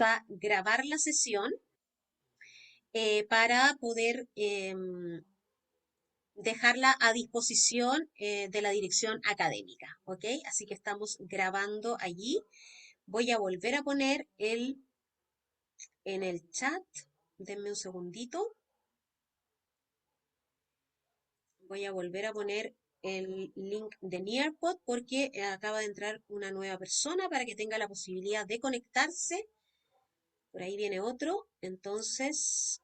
a grabar la sesión para poder dejarla a disposición de la dirección académica, ¿ok? Así que estamos grabando allí. Voy a volver a poner en el chat, denme un segundito. Voy a volver a poner el link de Nearpod porque acaba de entrar una nueva persona para que tenga la posibilidad de conectarse. Por ahí viene otro, entonces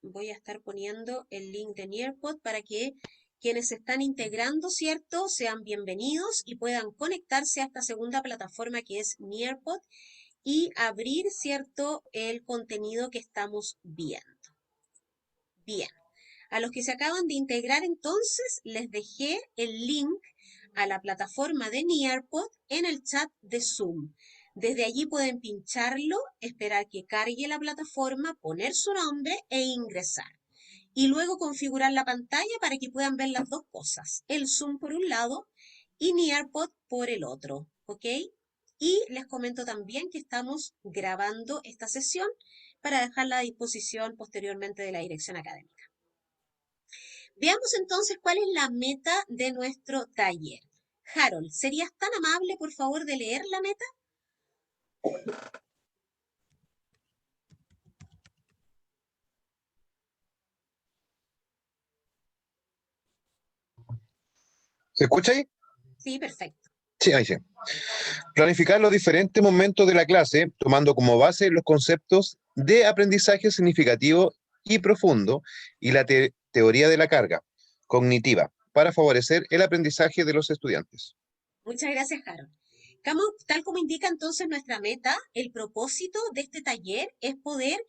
voy a estar poniendo el link de Nearpod para que quienes se están integrando, ¿cierto?, sean bienvenidos y puedan conectarse a esta segunda plataforma que es Nearpod y abrir, ¿cierto?, el contenido que estamos viendo. Bien, a los que se acaban de integrar entonces, les dejé el link a la plataforma de Nearpod en el chat de Zoom. Desde allí pueden pincharlo, esperar que cargue la plataforma, poner su nombre e ingresar. Y luego configurar la pantalla para que puedan ver las dos cosas, el Zoom por un lado y Nearpod por el otro, ¿ok? Y les comento también que estamos grabando esta sesión para dejarla a disposición posteriormente de la dirección académica. Veamos entonces cuál es la meta de nuestro taller. Harold, ¿serías tan amable, por favor, de leer la meta? ¿Se escucha ahí? Sí, perfecto. Sí, ahí sí. Planificar los diferentes momentos de la clase, tomando como base los conceptos de aprendizaje significativo y profundo y la teoría de la carga cognitiva para favorecer el aprendizaje de los estudiantes. Muchas gracias, Harold. Tal como indica entonces nuestra meta, el propósito de este taller es poder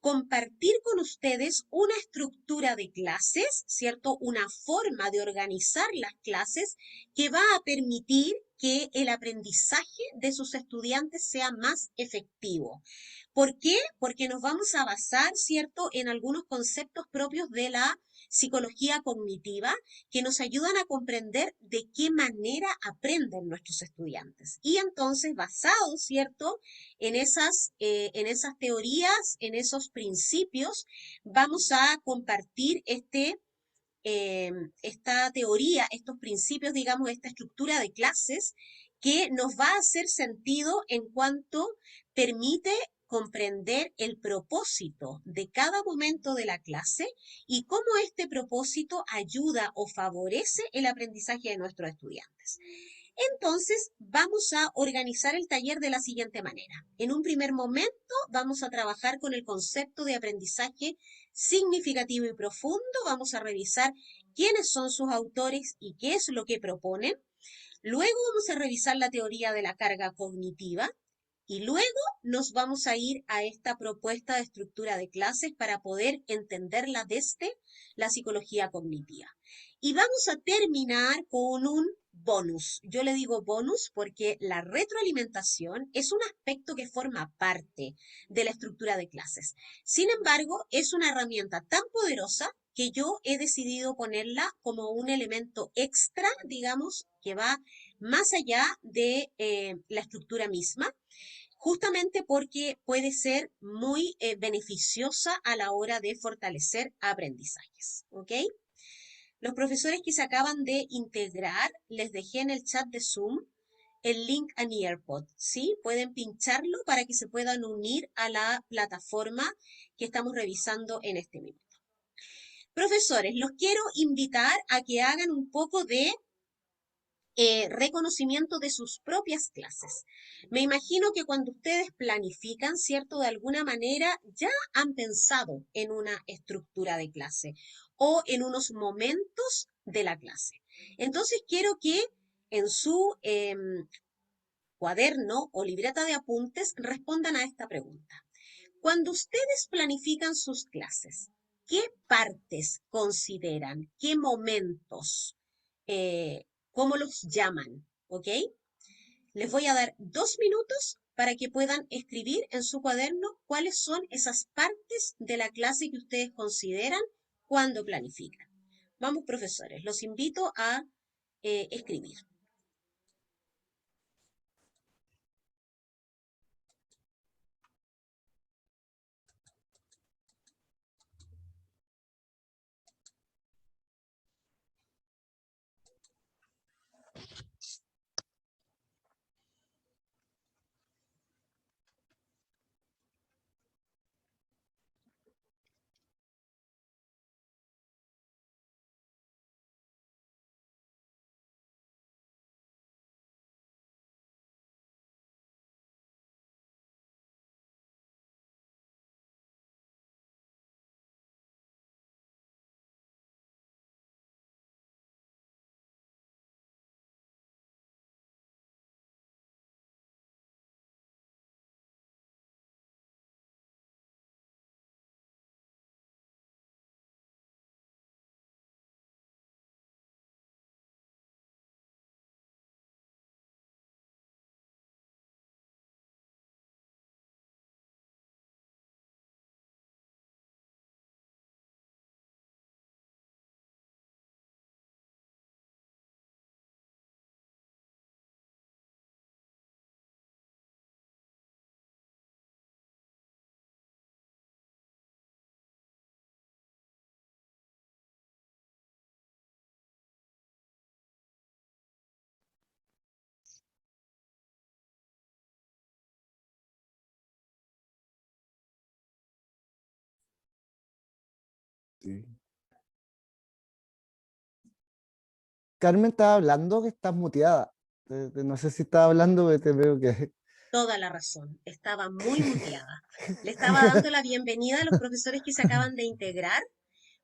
compartir con ustedes una estructura de clases, ¿cierto? Una forma de organizar las clases que va a permitir que el aprendizaje de sus estudiantes sea más efectivo. ¿Por qué? Porque nos vamos a basar, ¿cierto?, en algunos conceptos propios de la psicología cognitiva que nos ayudan a comprender de qué manera aprenden nuestros estudiantes. Y entonces, basados, ¿cierto?, en esas teorías, en esos principios, vamos a compartir esta teoría, estos principios, digamos, esta estructura de clases que nos va a hacer sentido en cuanto permite comprender el propósito de cada momento de la clase y cómo este propósito ayuda o favorece el aprendizaje de nuestros estudiantes. Entonces, vamos a organizar el taller de la siguiente manera. En un primer momento, vamos a trabajar con el concepto de aprendizaje significativo y profundo. Vamos a revisar quiénes son sus autores y qué es lo que proponen. Luego vamos a revisar la teoría de la carga cognitiva. Y luego nos vamos a ir a esta propuesta de estructura de clases para poder entenderla desde la psicología cognitiva. Y vamos a terminar con un bonus. Yo le digo bonus porque la retroalimentación es un aspecto que forma parte de la estructura de clases. Sin embargo, es una herramienta tan poderosa que yo he decidido ponerla como un elemento extra, digamos, que va más allá de la estructura misma, justamente porque puede ser muy beneficiosa a la hora de fortalecer aprendizajes, ¿ok? Los profesores que se acaban de integrar, les dejé en el chat de Zoom el link a Nearpod, ¿sí? Pueden pincharlo para que se puedan unir a la plataforma que estamos revisando en este minuto. Profesores, los quiero invitar a que hagan un poco de reconocimiento de sus propias clases. Me imagino que cuando ustedes planifican, ¿cierto? De alguna manera ya han pensado en una estructura de clase o en unos momentos de la clase. Entonces quiero que en su cuaderno o libreta de apuntes respondan a esta pregunta. Cuando ustedes planifican sus clases, ¿qué partes consideran? ¿Qué momentos? ¿Cómo los llaman? ¿Ok? Les voy a dar 2 minutos para que puedan escribir en su cuaderno cuáles son esas partes de la clase que ustedes consideran cuando planifican. Vamos, profesores, los invito a escribir. Sí. Carmen estaba hablando, que estás muteada. No sé si estaba hablando, pero te veo que... Toda la razón, estaba muy muteada. Le estaba dando la bienvenida a los profesores que se acaban de integrar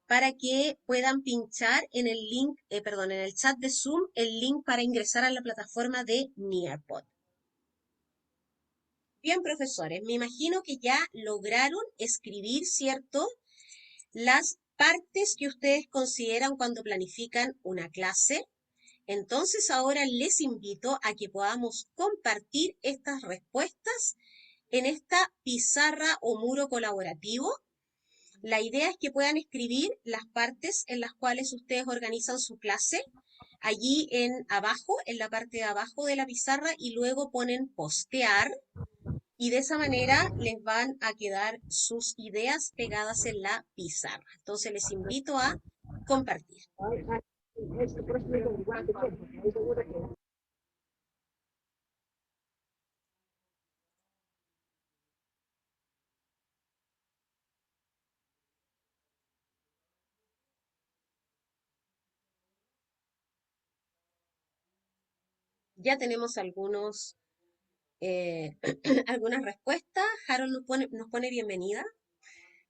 para que puedan pinchar en el link, perdón, en el chat de Zoom, el link para ingresar a la plataforma de Nearpod. Bien, profesores, me imagino que ya lograron escribir, ¿cierto?, las partes que ustedes consideran cuando planifican una clase. Entonces ahora les invito a que podamos compartir estas respuestas en esta pizarra o muro colaborativo. La idea es que puedan escribir las partes en las cuales ustedes organizan su clase allí en abajo, en la parte de abajo de la pizarra, y luego ponen postear, y de esa manera les van a quedar sus ideas pegadas en la pizarra. Entonces les invito a compartir. Ya tenemos algunas respuestas. Harold nos pone bienvenida,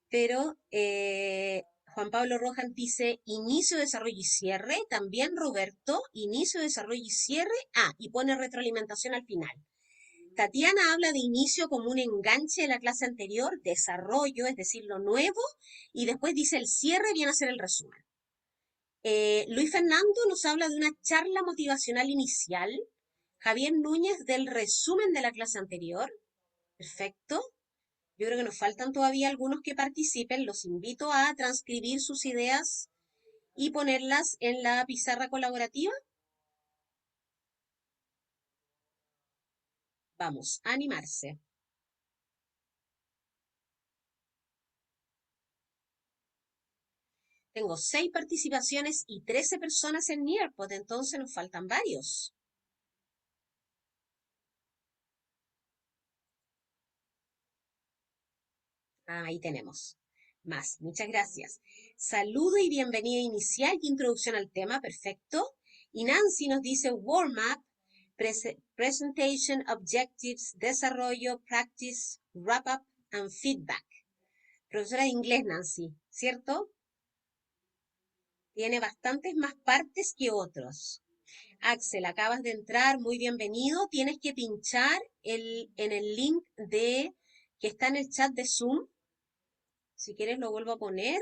pero Juan Pablo Rojas dice inicio, desarrollo y cierre. También Roberto, inicio, desarrollo y cierre. Y pone retroalimentación al final. Tatiana habla de inicio como un enganche de la clase anterior, desarrollo, es decir, lo nuevo, y después dice el cierre viene a ser el resumen. Luis Fernando nos habla de una charla motivacional inicial. Javier Núñez del resumen de la clase anterior. Perfecto. Yo creo que nos faltan todavía algunos que participen. Los invito a transcribir sus ideas y ponerlas en la pizarra colaborativa. Vamos, a animarse. Tengo 6 participaciones y 13 personas en Nearpod, entonces nos faltan varios. Ahí tenemos. Más, muchas gracias. Saludo y bienvenida inicial y introducción al tema, perfecto. Y Nancy nos dice warm-up, presentation, objectives, desarrollo, practice, wrap-up and feedback. Profesora de inglés, Nancy, ¿cierto? Tiene bastantes más partes que otros. Axel, acabas de entrar, muy bienvenido. Tienes que pinchar en el link que está en el chat de Zoom. Si quieres lo vuelvo a poner.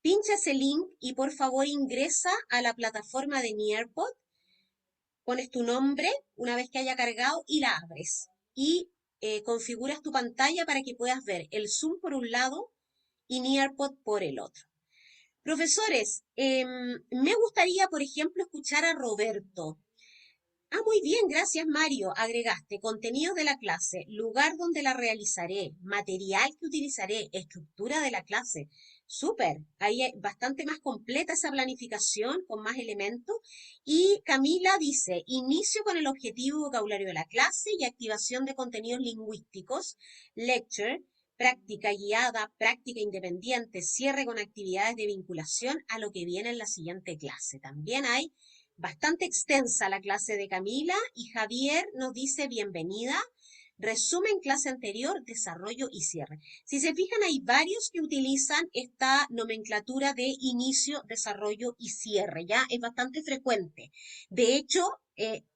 Pincha ese link y por favor ingresa a la plataforma de Nearpod. Pones tu nombre una vez que haya cargado y la abres. Y configuras tu pantalla para que puedas ver el Zoom por un lado y Nearpod por el otro. Profesores, me gustaría, por ejemplo, escuchar a Roberto. Muy bien, gracias Mario. Agregaste contenidos de la clase, lugar donde la realizaré, material que utilizaré, estructura de la clase. Súper, ahí es bastante más completa esa planificación con más elementos. Y Camila dice, inicio con el objetivo y vocabulario de la clase y activación de contenidos lingüísticos, lecture, práctica guiada, práctica independiente, cierre con actividades de vinculación a lo que viene en la siguiente clase. También hay bastante extensa la clase de Camila y Javier nos dice bienvenida, resumen clase anterior, desarrollo y cierre. Si se fijan, hay varios que utilizan esta nomenclatura de inicio, desarrollo y cierre, ya es bastante frecuente. De hecho,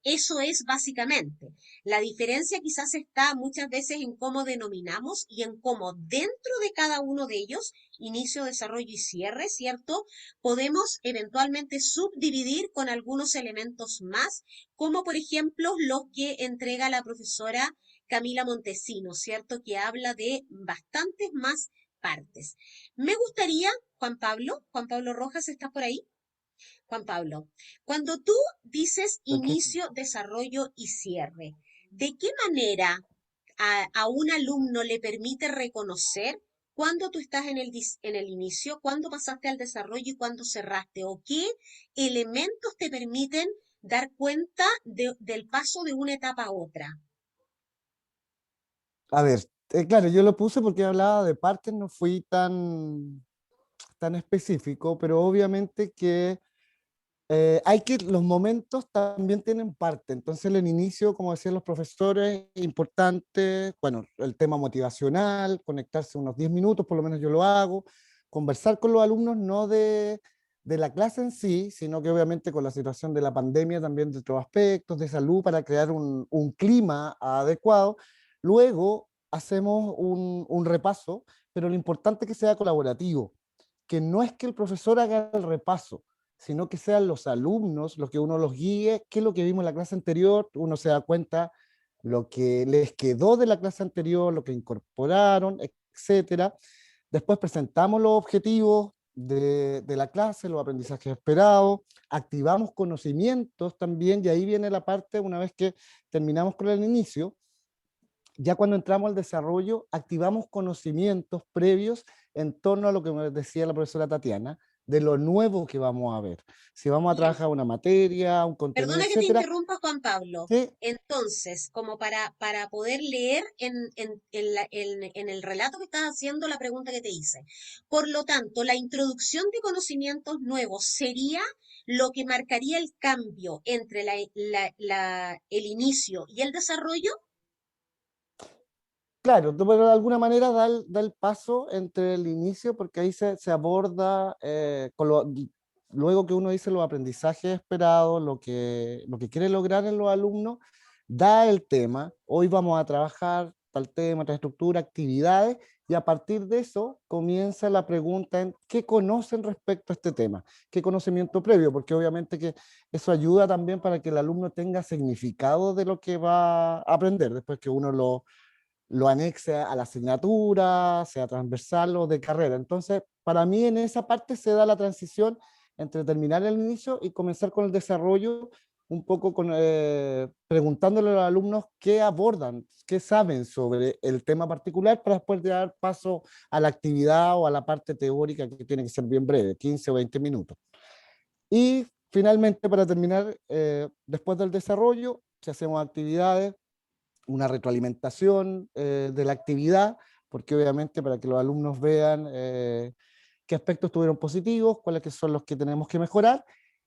eso es básicamente. La diferencia quizás está muchas veces en cómo denominamos y en cómo dentro de cada uno de ellos, inicio, desarrollo y cierre, ¿cierto? Podemos eventualmente subdividir con algunos elementos más, como por ejemplo los que entrega la profesora Camila Montesino, ¿cierto? Que habla de bastantes más partes. Me gustaría, Juan Pablo Rojas, ¿estás por ahí? Juan Pablo, cuando tú dices Ok. inicio, desarrollo y cierre, ¿de qué manera a un alumno le permite reconocer cuándo tú estás en el inicio, cuándo pasaste al desarrollo y cuándo cerraste? ¿O qué elementos te permiten dar cuenta del paso de una etapa a otra? A ver, Claro, yo lo puse porque hablaba de partes, no fui tan específico, pero obviamente que los momentos también tienen parte. Entonces, en el inicio, como decían los profesores, importante, bueno, el tema motivacional, conectarse unos 10 minutos, por lo menos yo lo hago, conversar con los alumnos, no de la clase en sí, sino que obviamente con la situación de la pandemia, también de otros aspectos, de salud, para crear un clima adecuado. Luego hacemos un repaso, pero lo importante es que sea colaborativo, que no es que el profesor haga el repaso, sino que sean los alumnos los que uno los guíe, qué es lo que vimos en la clase anterior, uno se da cuenta lo que les quedó de la clase anterior, lo que incorporaron, etcétera. Después presentamos los objetivos de la clase, los aprendizajes esperados, activamos conocimientos también, y ahí viene la parte, una vez que terminamos con el inicio, ya cuando entramos al desarrollo, activamos conocimientos previos en torno a lo que me decía la profesora Tatiana, de lo nuevo que vamos a ver. Si vamos a Bien. trabajar una materia, un contenido, Perdona que te etcétera. interrumpa, Juan Pablo. Sí, Entonces, como para poder leer en el relato que estás haciendo la pregunta que te hice. Por lo tanto, la introducción de conocimientos nuevos sería lo que marcaría el cambio entre el inicio y el desarrollo. claro, pero de alguna manera da el paso entre el inicio, porque ahí se aborda, luego que uno dice los aprendizajes esperados, lo que quiere lograr en los alumnos, da el tema, hoy vamos a trabajar tal tema, tal estructura, actividades, y a partir de eso comienza la pregunta en qué conocen respecto a este tema, qué conocimiento previo, porque obviamente que eso ayuda también para que el alumno tenga significado de lo que va a aprender, después que uno lo anexe a la asignatura, sea transversal o de carrera. Entonces, para mí en esa parte se da la transición entre terminar el inicio y comenzar con el desarrollo, un poco preguntándole a los alumnos qué abordan, qué saben sobre el tema particular, para después dar paso a la actividad o a la parte teórica, que tiene que ser bien breve, 15 o 20 minutos. Y finalmente, para terminar, después del desarrollo, si hacemos actividades, una retroalimentación de la actividad, porque obviamente para que los alumnos vean qué aspectos tuvieron positivos, cuáles que son los que tenemos que mejorar.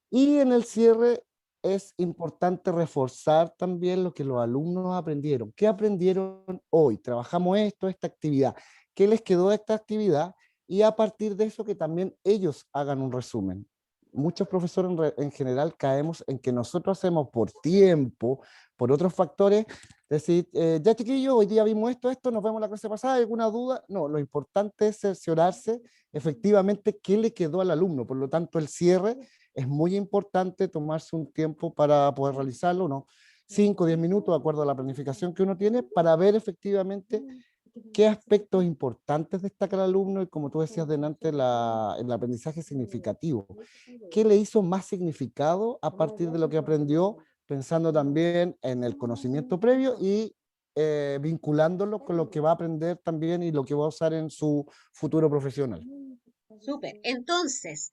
Y en el cierre es importante reforzar también lo que los alumnos aprendieron. ¿Qué aprendieron hoy? Trabajamos esta actividad. ¿Qué les quedó de esta actividad? Y a partir de eso que también ellos hagan un resumen. Muchos profesores en general caemos en que nosotros hacemos por tiempo, por otros factores, decir, ya chiquillos, hoy día vimos esto, nos vemos la clase pasada, ¿hay alguna duda? No, lo importante es cerciorarse efectivamente qué le quedó al alumno. Por lo tanto, el cierre es muy importante, tomarse un tiempo para poder realizarlo, ¿no? 5 o 10 minutos, de acuerdo a la planificación que uno tiene, para ver efectivamente qué aspectos importantes destaca el alumno y, como tú decías delante, el aprendizaje significativo. ¿Qué le hizo más significado a partir de lo que aprendió, pensando también en el conocimiento previo y vinculándolo con lo que va a aprender también y lo que va a usar en su futuro profesional? Súper. Entonces,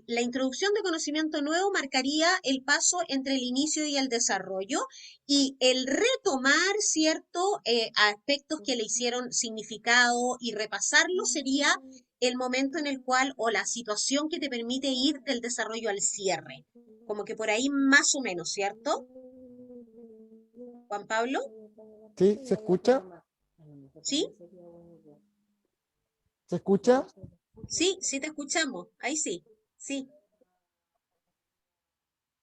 la introducción de conocimiento nuevo marcaría el paso entre el inicio y el desarrollo y el retomar ciertos aspectos que le hicieron significado y repasarlo sería el momento en el cual o la situación que te permite ir del desarrollo al cierre. Como que por ahí más o menos, ¿cierto? Juan Pablo, ¿Sí? ¿Se escucha? ¿sí? ¿Se escucha? Sí, sí te escuchamos. Ahí sí, sí,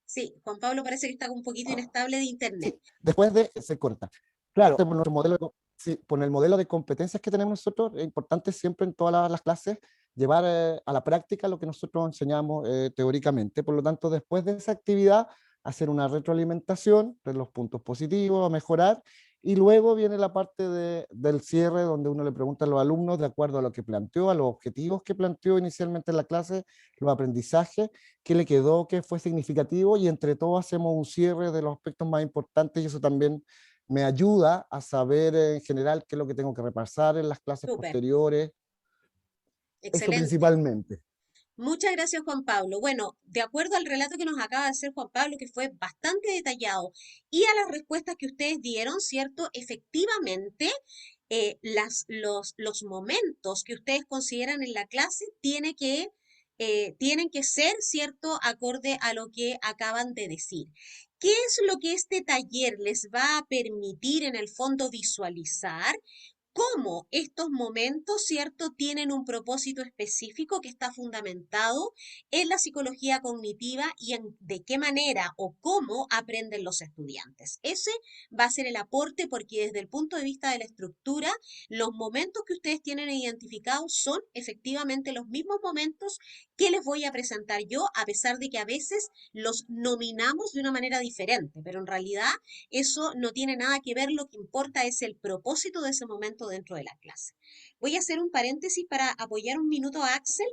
sí. Juan Pablo parece que está un poquito inestable de internet. Sí, después de se corta. Claro, por nuestro modelo sí, por el modelo de competencias que tenemos nosotros, es importante siempre en todas las clases llevar a la práctica lo que nosotros enseñamos teóricamente. Por lo tanto, después de esa actividad, hacer una retroalimentación de los puntos positivos, a mejorar, y luego viene la parte del cierre, donde uno le pregunta a los alumnos, de acuerdo a lo que planteó, a los objetivos que planteó inicialmente en la clase, los aprendizajes, qué le quedó, qué fue significativo, y entre todos hacemos un cierre de los aspectos más importantes, y eso también me ayuda a saber en general qué es lo que tengo que repasar en las clases Súper, posteriores, eso excelente. principalmente. Muchas gracias, Juan Pablo. Bueno, de acuerdo al relato que nos acaba de hacer Juan Pablo, que fue bastante detallado, y a las respuestas que ustedes dieron, ¿cierto? Efectivamente, los momentos que ustedes consideran en la clase tienen que ser, ¿cierto?, acorde a lo que acaban de decir. ¿Qué es lo que este taller les va a permitir en el fondo visualizar? Cómo estos momentos, ¿cierto?, tienen un propósito específico que está fundamentado en la psicología cognitiva y en de qué manera o cómo aprenden los estudiantes. Ese va a ser el aporte porque desde el punto de vista de la estructura, los momentos que ustedes tienen identificados son efectivamente los mismos momentos que les voy a presentar yo, a pesar de que a veces los nominamos de una manera diferente, pero en realidad eso no tiene nada que ver, lo que importa es el propósito de ese momento dentro de la clase. Voy a hacer un paréntesis para apoyar un minuto a Axel.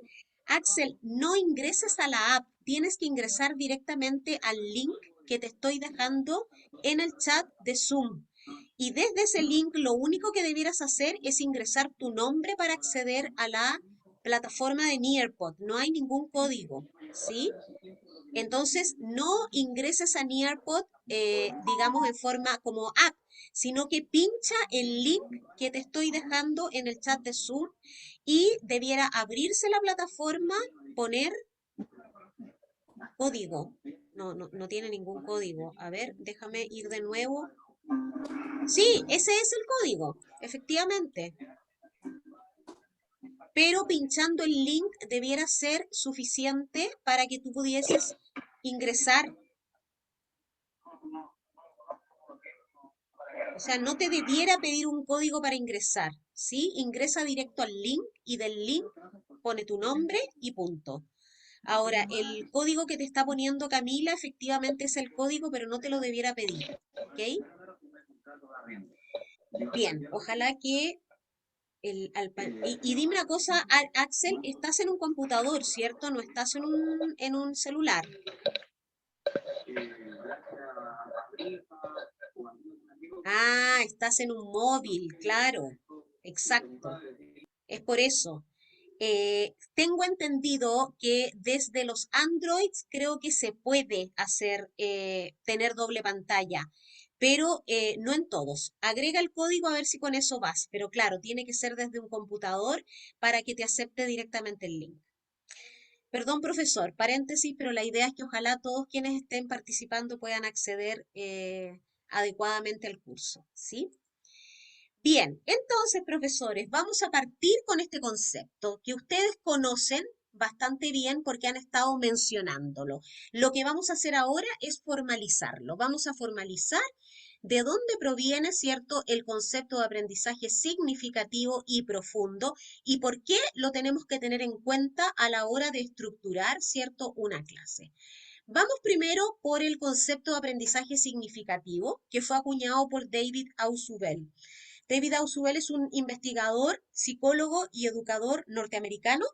Axel, no ingreses a la app, tienes que ingresar directamente al link que te estoy dejando en el chat de Zoom. Y desde ese link lo único que debieras hacer es ingresar tu nombre para acceder a la plataforma de Nearpod. No hay ningún código, ¿sí? Entonces, no ingreses a Nearpod, digamos, en forma como app, sino que pincha el link que te estoy dejando en el chat de Zoom y debiera abrirse la plataforma, poner código. No tiene ningún código. A ver, déjame ir de nuevo. Sí, ese es el código, efectivamente. Pero pinchando el link debiera ser suficiente para que tú pudieses ingresar. O sea, no te debiera pedir un código para ingresar, ¿sí? Ingresa directo al link y del link pone tu nombre y punto. Ahora, el código que te está poniendo Camila efectivamente es el código, pero no te lo debiera pedir, ¿ok? Bien, ojalá que y dime una cosa, Axel, estás en un computador, ¿cierto? No estás en un celular. Ah, estás en un móvil, claro, exacto. Es por eso. Tengo entendido que desde los Androids creo que se puede hacer, tener doble pantalla, pero no en todos. Agrega el código a ver si con eso vas, pero claro, tiene que ser desde un computador para que te acepte directamente el link. Perdón, profesor, paréntesis, pero la idea es que ojalá todos quienes estén participando puedan acceder adecuadamente al curso, ¿sí? Bien, entonces, profesores, vamos a partir con este concepto que ustedes conocen bastante bien porque han estado mencionándolo. Lo que vamos a hacer ahora es formalizarlo. Vamos a formalizar de dónde proviene, ¿cierto?, el concepto de aprendizaje significativo y profundo y por qué lo tenemos que tener en cuenta a la hora de estructurar, ¿cierto?, una clase. Vamos primero por el concepto de aprendizaje significativo que fue acuñado por David Ausubel. David Ausubel es un investigador, psicólogo y educador norteamericano.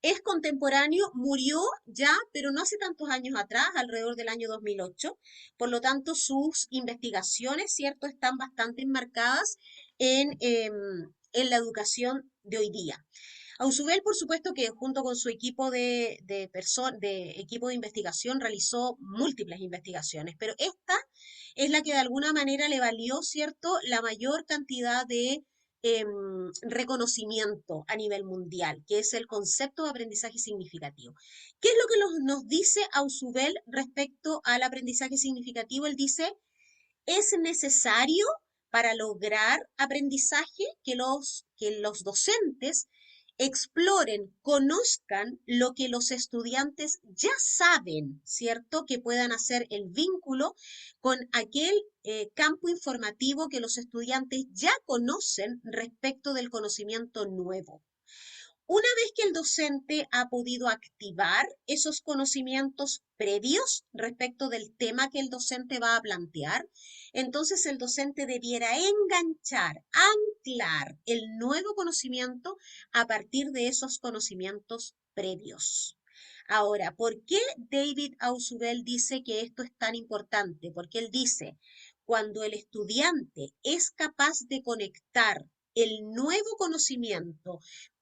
Es contemporáneo, murió ya, pero no hace tantos años atrás, alrededor del año 2008. Por lo tanto, sus investigaciones, ¿cierto?, están bastante enmarcadas en la educación de hoy día. Ausubel, por supuesto, que junto con su equipo de equipo de investigación realizó múltiples investigaciones, pero esta es la que de alguna manera le valió, ¿cierto?, la mayor cantidad de reconocimiento a nivel mundial, que es el concepto de aprendizaje significativo. ¿Qué es lo que nos dice Ausubel respecto al aprendizaje significativo? Él dice, es necesario para lograr aprendizaje que los docentes exploren, conozcan lo que los estudiantes ya saben, ¿cierto? Que puedan hacer el vínculo con aquel campo informativo que los estudiantes ya conocen respecto del conocimiento nuevo. Una vez que el docente ha podido activar esos conocimientos previos respecto del tema que el docente va a plantear, entonces el docente debiera enganchar, anclar el nuevo conocimiento a partir de esos conocimientos previos. Ahora, ¿por qué David Ausubel dice que esto es tan importante? Porque él dice, cuando el estudiante es capaz de conectar el nuevo conocimiento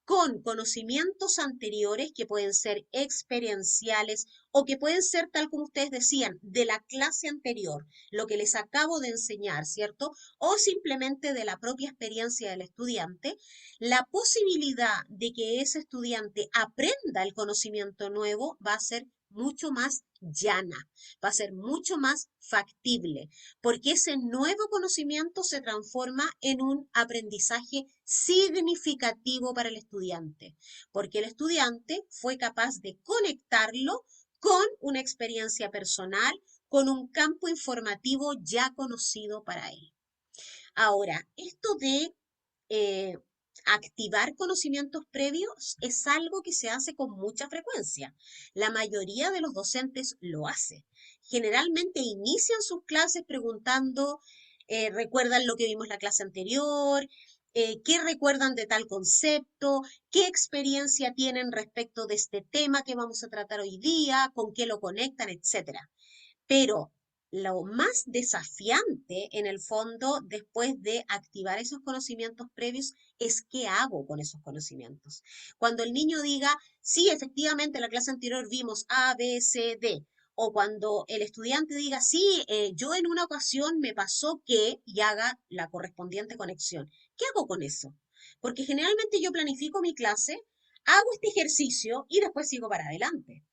con conocimientos anteriores que pueden ser experienciales o que pueden ser, tal como ustedes decían, de la clase anterior, lo que les acabo de enseñar, ¿cierto? O simplemente de la propia experiencia del estudiante, la posibilidad de que ese estudiante aprenda el conocimiento nuevo va a ser mucho más llana, va a ser mucho más factible, porque ese nuevo conocimiento se transforma en un aprendizaje significativo para el estudiante, porque el estudiante fue capaz de conectarlo con una experiencia personal, con un campo informativo ya conocido para él. Ahora, esto de eh, activar conocimientos previos es algo que se hace con mucha frecuencia. La mayoría de los docentes lo hace. Generalmente inician sus clases preguntando, ¿recuerdan lo que vimos la clase anterior? ¿Qué recuerdan de tal concepto? ¿Qué experiencia tienen respecto de este tema que vamos a tratar hoy día? ¿Con qué lo conectan? Etcétera. Pero lo más desafiante en el fondo, después de activar esos conocimientos previos, es qué hago con esos conocimientos. Cuando el niño diga, sí, efectivamente, en la clase anterior vimos A, B, C, D. O cuando el estudiante diga, sí, yo en una ocasión me pasó que, y haga la correspondiente conexión. ¿Qué hago con eso? Porque generalmente yo planifico mi clase, hago este ejercicio y después sigo para adelante.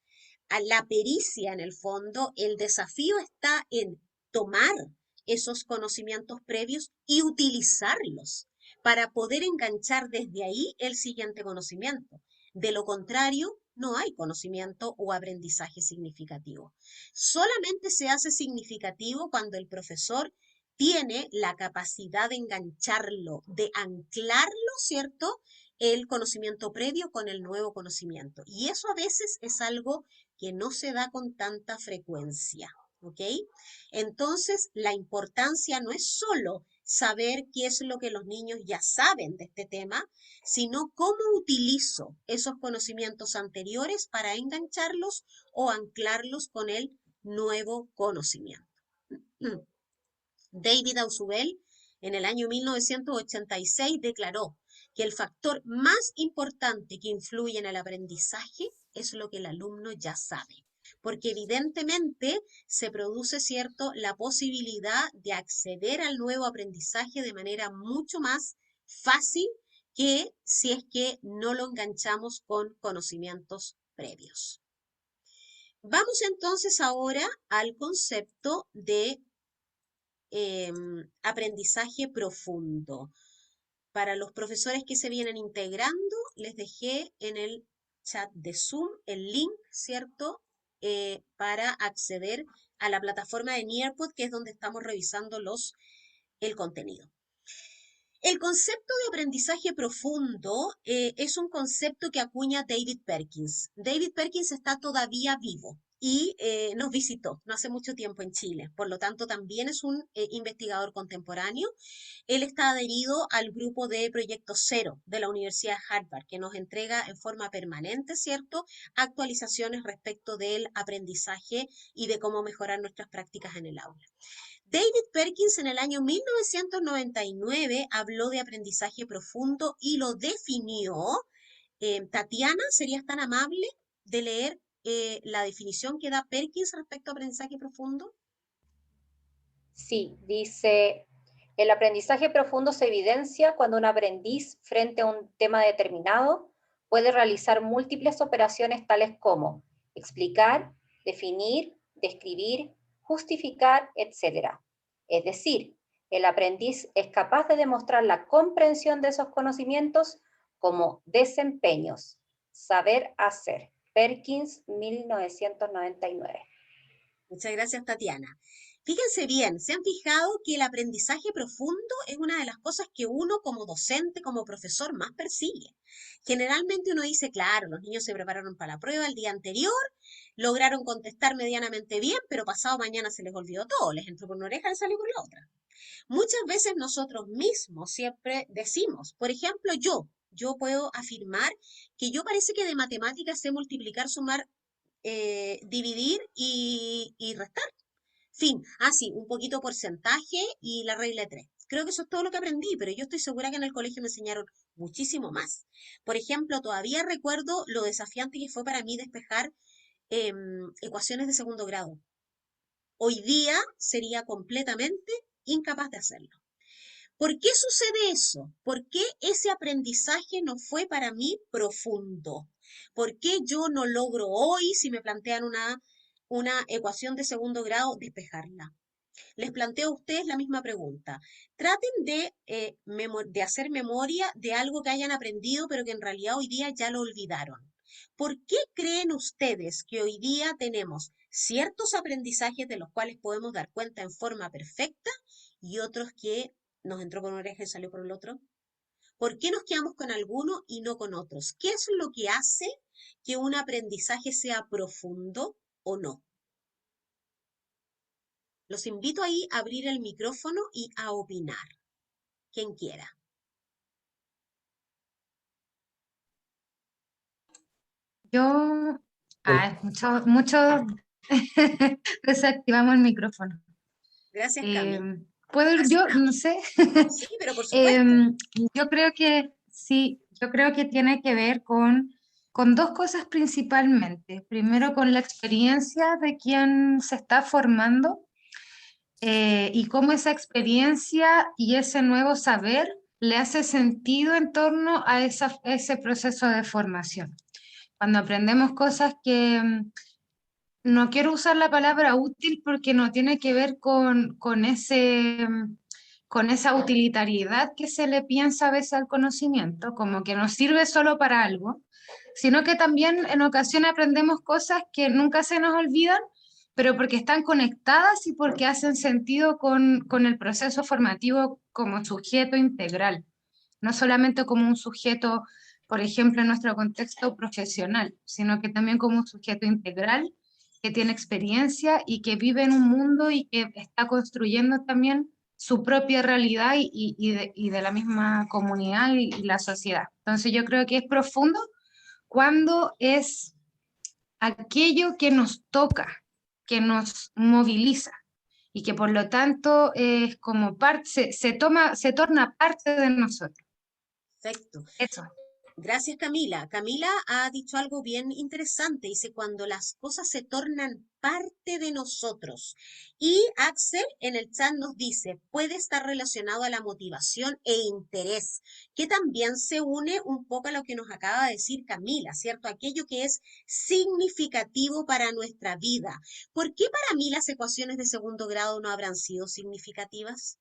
A la pericia en el fondo, el desafío está en tomar esos conocimientos previos y utilizarlos para poder enganchar desde ahí el siguiente conocimiento. De lo contrario, no hay conocimiento o aprendizaje significativo. Solamente se hace significativo cuando el profesor tiene la capacidad de engancharlo, de anclarlo, ¿cierto? El conocimiento previo con el nuevo conocimiento. Y eso a veces es algo que no se da con tanta frecuencia, ¿ok? Entonces, la importancia no es solo saber qué es lo que los niños ya saben de este tema, sino cómo utilizo esos conocimientos anteriores para engancharlos o anclarlos con el nuevo conocimiento. David Ausubel, en el año 1986, declaró que el factor más importante que influye en el aprendizaje es lo que el alumno ya sabe, porque evidentemente se produce, ¿cierto?, la posibilidad de acceder al nuevo aprendizaje de manera mucho más fácil que si es que no lo enganchamos con conocimientos previos. Vamos entonces ahora al concepto de aprendizaje profundo. Para los profesores que se vienen integrando, les dejé en el chat de Zoom el link, ¿cierto? Para acceder a la plataforma de Nearpod, que es donde estamos revisando el contenido. El concepto de aprendizaje profundo es un concepto que acuña David Perkins. David Perkins está todavía vivo y nos visitó no hace mucho tiempo en Chile. Por lo tanto, también es un investigador contemporáneo. Él está adherido al grupo de Proyecto Cero de la Universidad de Harvard, que nos entrega en forma permanente, ¿cierto?, actualizaciones respecto del aprendizaje y de cómo mejorar nuestras prácticas en el aula. David Perkins en el año 1999 habló de aprendizaje profundo y lo definió. Tatiana, ¿serías tan amable de leer la definición que da Perkins respecto a aprendizaje profundo? Sí, dice, el aprendizaje profundo se evidencia cuando un aprendiz frente a un tema determinado puede realizar múltiples operaciones tales como explicar, definir, describir, justificar, etc. Es decir, el aprendiz es capaz de demostrar la comprensión de esos conocimientos como desempeños, saber hacer. Perkins, 1999. Muchas gracias, Tatiana. Fíjense bien, ¿se han fijado que el aprendizaje profundo es una de las cosas que uno como docente, como profesor, más persigue? Generalmente uno dice, claro, los niños se prepararon para la prueba el día anterior, lograron contestar medianamente bien, pero pasado mañana se les olvidó todo, les entró por una oreja y les salió por la otra. Muchas veces nosotros mismos siempre decimos, por ejemplo, yo puedo afirmar que yo parece que de matemáticas sé multiplicar, sumar, dividir y restar. Fin, sí, un poquito porcentaje y la regla de tres. Creo que eso es todo lo que aprendí, pero yo estoy segura que en el colegio me enseñaron muchísimo más. Por ejemplo, todavía recuerdo lo desafiante que fue para mí despejar ecuaciones de segundo grado. Hoy día sería completamente incapaz de hacerlo. ¿Por qué sucede eso? ¿Por qué ese aprendizaje no fue para mí profundo? ¿Por qué yo no logro hoy, si me plantean una ecuación de segundo grado, despejarla? Les planteo a ustedes la misma pregunta. Traten de hacer memoria de algo que hayan aprendido, pero que en realidad hoy día ya lo olvidaron. ¿Por qué creen ustedes que hoy día tenemos ciertos aprendizajes de los cuales podemos dar cuenta en forma perfecta y otros que nos entró por una oreja y salió por el otro? ¿Por qué nos quedamos con algunos y no con otros? ¿Qué es lo que hace que un aprendizaje sea profundo o no? Los invito ahí a abrir el micrófono y a opinar, quien quiera. Yo, Hola. mucho desactivamos el micrófono. Gracias, Cami. ¿Puedo ir yo? No sé. Sí, pero por supuesto. Yo creo que sí, yo creo que tiene que ver con dos cosas principalmente. Primero, con la experiencia de quien se está formando y cómo esa experiencia y ese nuevo saber le hace sentido en torno a ese proceso de formación. Cuando aprendemos cosas que no quiero usar la palabra útil porque no tiene que ver con esa utilitariedad que se le piensa a veces al conocimiento, como que nos sirve solo para algo, sino que también en ocasiones aprendemos cosas que nunca se nos olvidan, pero porque están conectadas y porque hacen sentido con el proceso formativo como sujeto integral, no solamente como un sujeto, por ejemplo, en nuestro contexto profesional, sino que también como un sujeto integral que tiene experiencia y que vive en un mundo y que está construyendo también su propia realidad y de la misma comunidad y la sociedad. Entonces yo creo que es profundo cuando es aquello que nos toca, que nos moviliza y que por lo tanto es como parte, se torna parte de nosotros. Perfecto. Eso. Gracias, Camila. Camila ha dicho algo bien interesante. Dice, cuando las cosas se tornan parte de nosotros. Y Axel en el chat nos dice, puede estar relacionado a la motivación e interés, que también se une un poco a lo que nos acaba de decir Camila, ¿cierto? Aquello que es significativo para nuestra vida. ¿Por qué para mí las ecuaciones de segundo grado no habrán sido significativas?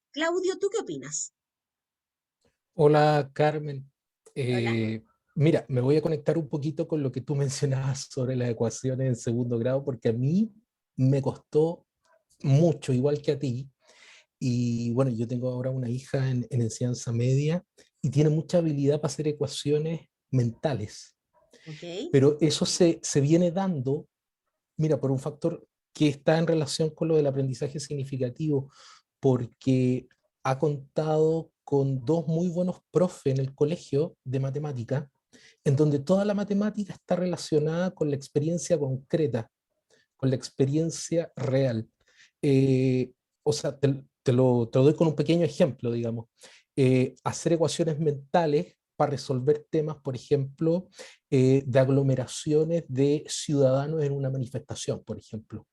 Claudio, ¿tú qué opinas? Hola, Carmen. Hola. Mira, me voy a conectar un poquito con lo que tú mencionabas sobre las ecuaciones en segundo grado, porque a mí me costó mucho, igual que a ti. Y bueno, yo tengo ahora una hija en enseñanza media y tiene mucha habilidad para hacer ecuaciones mentales, ¿Ok? pero eso se viene dando, mira, por un factor que está en relación con lo del aprendizaje significativo, porque ha contado con dos muy buenos profes en el colegio de matemática, en donde toda la matemática está relacionada con la experiencia concreta, con la experiencia real. Eh, o sea, te lo doy con un pequeño ejemplo, digamos. Hacer ecuaciones mentales para resolver temas, por ejemplo, de aglomeraciones de ciudadanos en una manifestación, por ejemplo.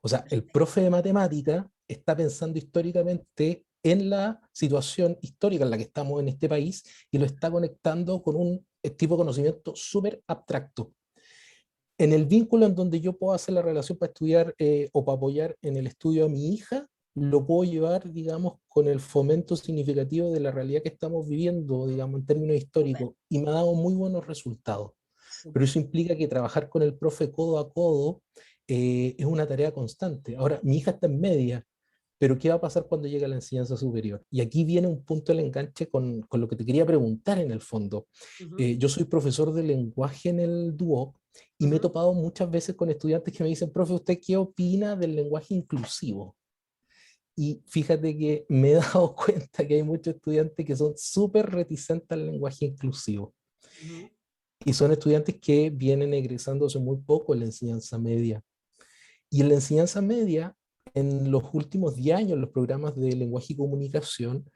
O sea, el profe de matemática está pensando históricamente en la situación histórica en la que estamos en este país y lo está conectando con un tipo de conocimiento súper abstracto. En el vínculo en donde yo puedo hacer la relación para estudiar o para apoyar en el estudio a mi hija, lo puedo llevar, digamos, con el fomento significativo de la realidad que estamos viviendo, digamos, en términos Súper, históricos, y me ha dado muy buenos resultados. Pero súper. eso implica que trabajar con el profe codo a codo es una tarea constante. Ahora, mi hija está en media, pero ¿qué va a pasar cuando llegue a la enseñanza superior? Y aquí viene un punto del enganche con lo que te quería preguntar en el fondo. Ujú, Yo soy profesor de lenguaje en el Duoc y me he ujú. topado muchas veces con estudiantes que me dicen, profe, ¿usted qué opina del lenguaje inclusivo? Y fíjate que me he dado cuenta que hay muchos estudiantes que son súper reticentes al lenguaje inclusivo. Ujú. Y son estudiantes que vienen egresando hace muy poco en la enseñanza media. Y en la enseñanza media, en los últimos 10 años, los programas de lenguaje y comunicación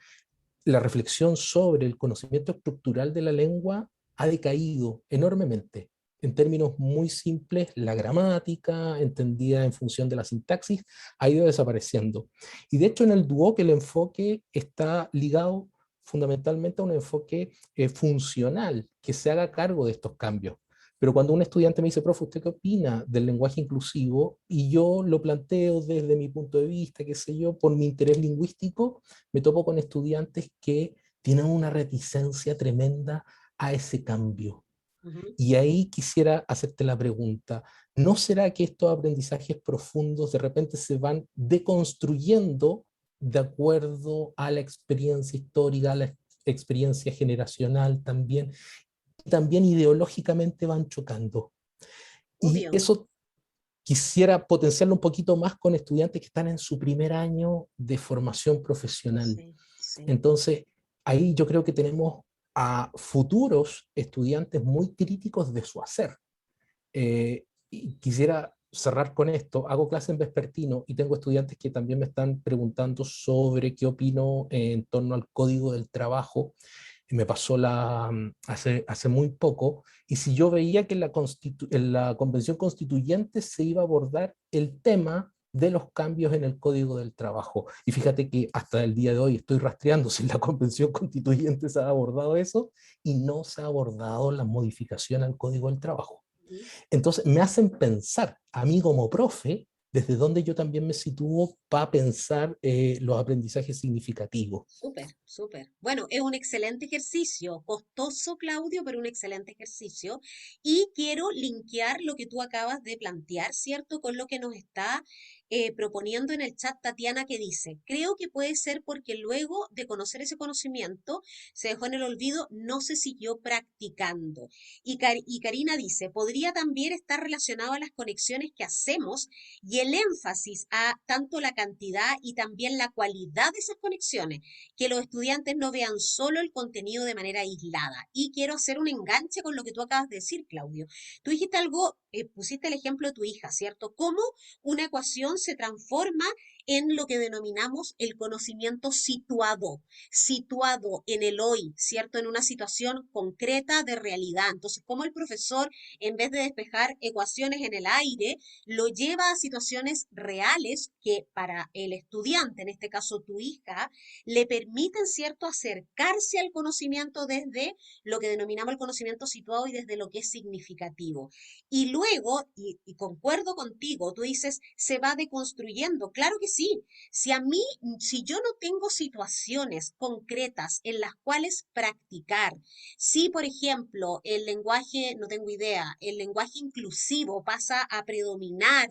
la reflexión sobre el conocimiento estructural de la lengua ha decaído enormemente. En términos muy simples, la gramática, entendida en función de la sintaxis, ha ido desapareciendo. Y de hecho en el Duoc el enfoque está ligado fundamentalmente a un enfoque funcional, que se haga cargo de estos cambios. Pero cuando un estudiante me dice, profe, ¿usted qué opina del lenguaje inclusivo? Y yo lo planteo desde mi punto de vista, qué sé yo, por mi interés lingüístico, me topo con estudiantes que tienen una reticencia tremenda a ese cambio. Ujú. Y ahí quisiera hacerte la pregunta, ¿no será que estos aprendizajes profundos de repente se van deconstruyendo de acuerdo a la experiencia histórica, a la experiencia generacional también, y también ideológicamente van chocando? Y Obvio. eso quisiera potenciarlo un poquito más con estudiantes que están en su primer año de formación profesional. Sí, sí. Entonces, ahí yo creo que tenemos a futuros estudiantes muy críticos de su hacer. Y quisiera cerrar con esto. Hago clase en vespertino y tengo estudiantes que también me están preguntando sobre qué opino en torno al código del trabajo. Me pasó hace muy poco, y si yo veía que en la Convención Constituyente se iba a abordar el tema de los cambios en el Código del Trabajo. Y fíjate que hasta el día de hoy estoy rastreando si la Convención Constituyente se ha abordado eso, y no se ha abordado la modificación al Código del Trabajo. Ujú. Entonces me hacen pensar, a mí como profe, desde donde yo también me sitúo para pensar los aprendizajes significativos. Súper, súper. Bueno, es un excelente ejercicio, costoso, Claudio, pero un excelente ejercicio. Y quiero linkear lo que tú acabas de plantear, ¿cierto? Con lo que nos está proponiendo en el chat Tatiana, que dice, creo que puede ser porque luego de conocer ese conocimiento se dejó en el olvido, no se siguió practicando. Y Karina dice, podría también estar relacionado a las conexiones que hacemos y el énfasis a tanto la cantidad y también la cualidad de esas conexiones, que los estudiantes no vean solo el contenido de manera aislada. Y quiero hacer un enganche con lo que tú acabas de decir, Claudio. Tú dijiste algo, pusiste el ejemplo de tu hija, ¿cierto? Cómo una ecuación se transforma en lo que denominamos el conocimiento situado en el hoy, ¿cierto? En una situación concreta de realidad. Entonces, cómo el profesor, en vez de despejar ecuaciones en el aire, lo lleva a situaciones reales que para el estudiante, en este caso tu hija, le permiten, ¿cierto?, acercarse al conocimiento desde lo que denominamos el conocimiento situado y desde lo que es significativo. Y luego, y concuerdo contigo, tú dices, se va deconstruyendo. Claro que sí. Si yo no tengo situaciones concretas en las cuales practicar, si por ejemplo el lenguaje, no tengo idea, el lenguaje inclusivo pasa a predominar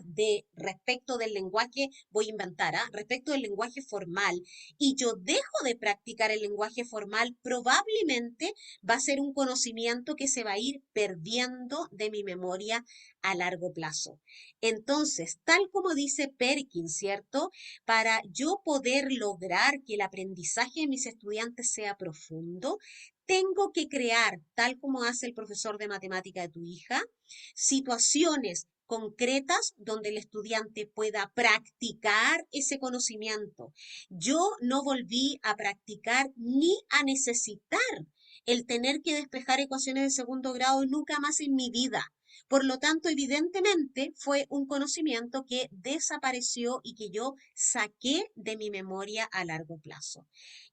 respecto del lenguaje, voy a inventar, respecto del lenguaje formal, y yo dejo de practicar el lenguaje formal, probablemente va a ser un conocimiento que se va a ir perdiendo de mi memoria a largo plazo. Entonces, tal como dice Perkins, ¿cierto? Para yo poder lograr que el aprendizaje de mis estudiantes sea profundo, tengo que crear, tal como hace el profesor de matemática de tu hija, situaciones concretas donde el estudiante pueda practicar ese conocimiento. Yo no volví a practicar ni a necesitar el tener que despejar ecuaciones de segundo grado nunca más en mi vida. Por lo tanto, evidentemente fue un conocimiento que desapareció y que yo saqué de mi memoria a largo plazo.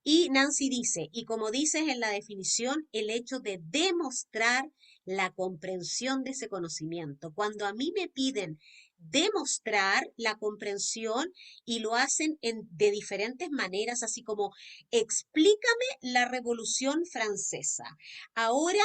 Y Nancy dice, y como dices en la definición, el hecho de demostrar la comprensión de ese conocimiento. Cuando a mí me piden demostrar la comprensión y lo hacen de diferentes maneras, así como explícame la Revolución Francesa. Ahora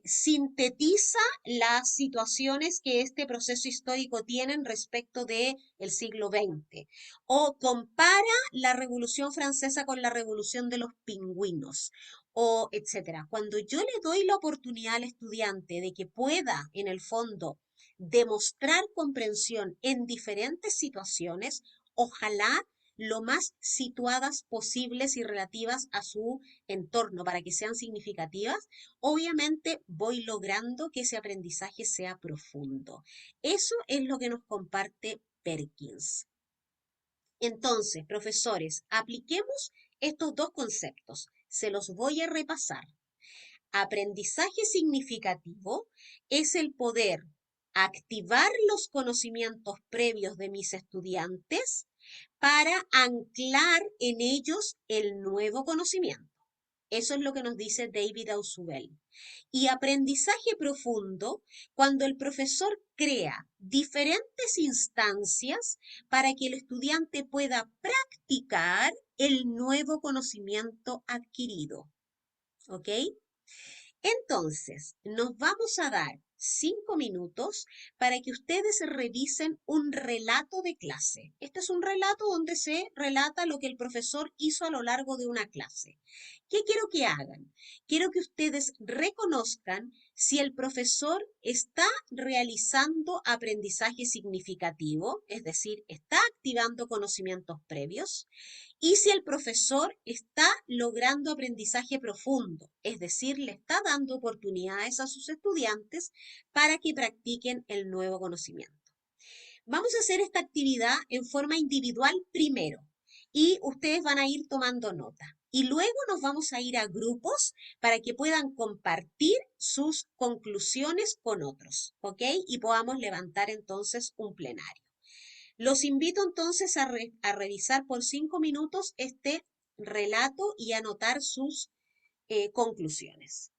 sintetiza las situaciones que este proceso histórico tienen respecto del siglo XX o compara la Revolución Francesa con la Revolución de los Pingüinos o etcétera. Cuando yo le doy la oportunidad al estudiante de que pueda, en el fondo, demostrar comprensión en diferentes situaciones, ojalá lo más situadas posibles y relativas a su entorno para que sean significativas, obviamente voy logrando que ese aprendizaje sea profundo. Eso es lo que nos comparte Perkins. Entonces, profesores, apliquemos estos dos conceptos, Se los voy a repasar. Aprendizaje significativo es el poder activar los conocimientos previos de mis estudiantes para anclar en ellos el nuevo conocimiento. Eso es lo que nos dice David Ausubel. Y aprendizaje profundo, cuando el profesor crea diferentes instancias para que el estudiante pueda practicar el nuevo conocimiento adquirido. ¿Ok? Entonces, nos vamos a dar 5 minutos para que ustedes revisen un relato de clase. Este es un relato donde se relata lo que el profesor hizo a lo largo de una clase. ¿Qué quiero que hagan? Quiero que ustedes reconozcan si el profesor está realizando aprendizaje significativo, es decir, está activando conocimientos previos, y si el profesor está logrando aprendizaje profundo, es decir, le está dando oportunidades a sus estudiantes para que practiquen el nuevo conocimiento. Vamos a hacer esta actividad en forma individual primero y ustedes van a ir tomando nota. Y luego nos vamos a ir a grupos para que puedan compartir sus conclusiones con otros, ¿ok? Y podamos levantar entonces un plenario. Los invito entonces a revisar por 5 minutos este relato y anotar sus conclusiones.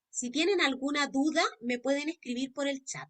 Si tienen alguna duda, me pueden escribir por el chat.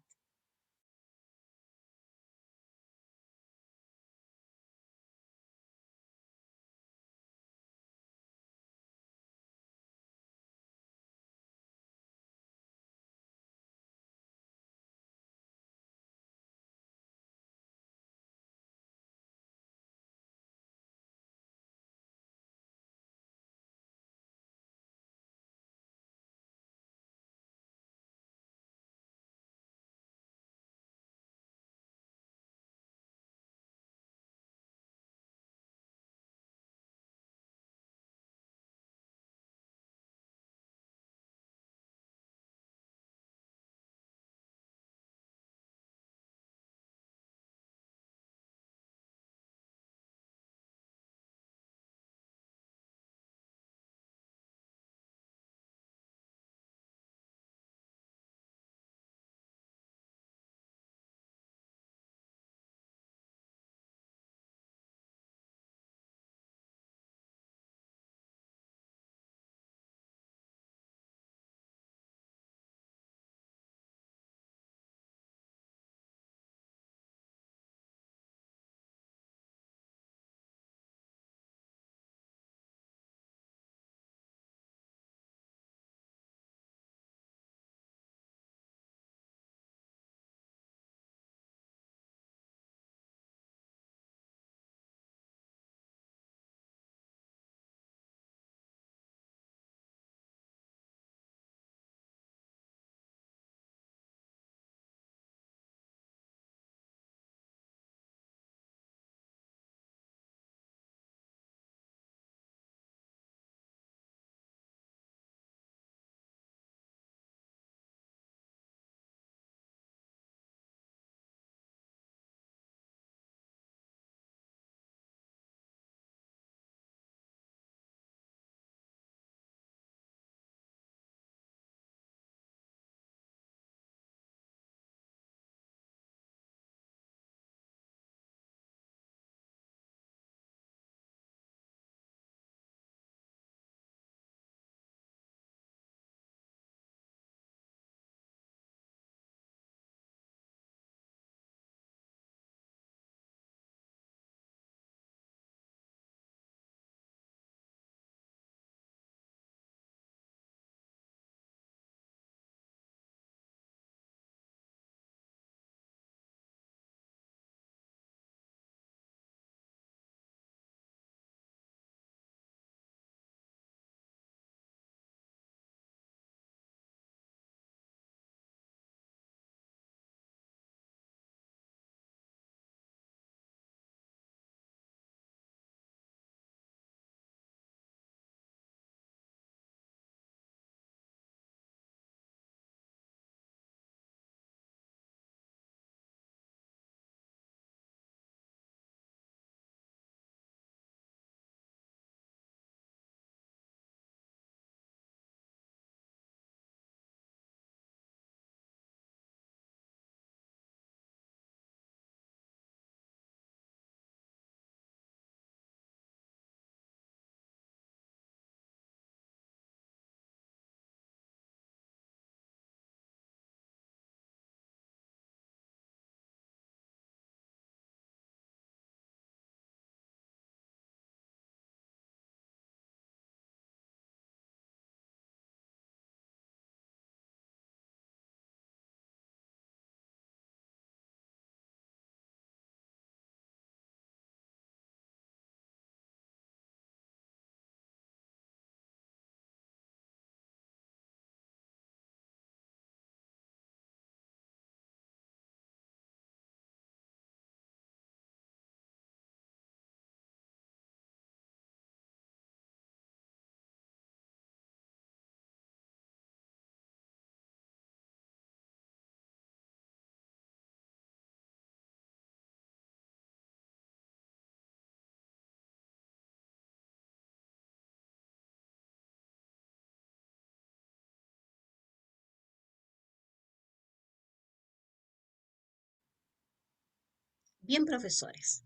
Bien, profesores.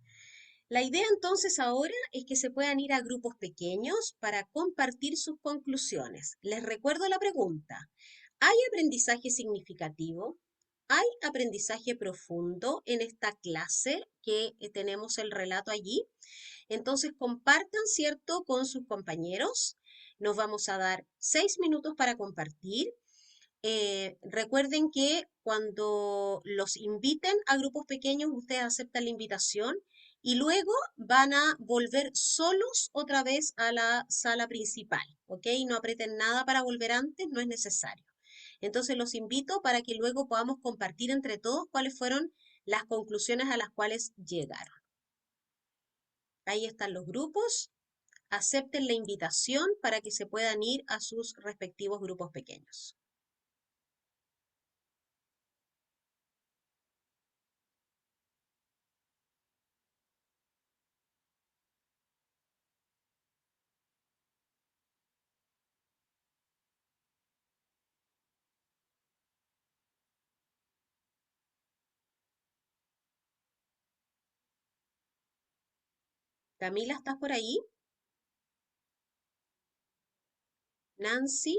La idea entonces ahora es que se puedan ir a grupos pequeños para compartir sus conclusiones. Les recuerdo la pregunta. ¿Hay aprendizaje significativo? ¿Hay aprendizaje profundo en esta clase que tenemos el relato allí? Entonces compartan, ¿cierto?, con sus compañeros. Nos vamos a dar 6 minutos para compartir. Recuerden que cuando los inviten a grupos pequeños, ustedes aceptan la invitación y luego van a volver solos otra vez a la sala principal, ¿ok? No aprieten nada para volver antes, no es necesario. Entonces los invito para que luego podamos compartir entre todos cuáles fueron las conclusiones a las cuales llegaron. Ahí están los grupos. Acepten la invitación para que se puedan ir a sus respectivos grupos pequeños. Camila, ¿estás por ahí? Nancy,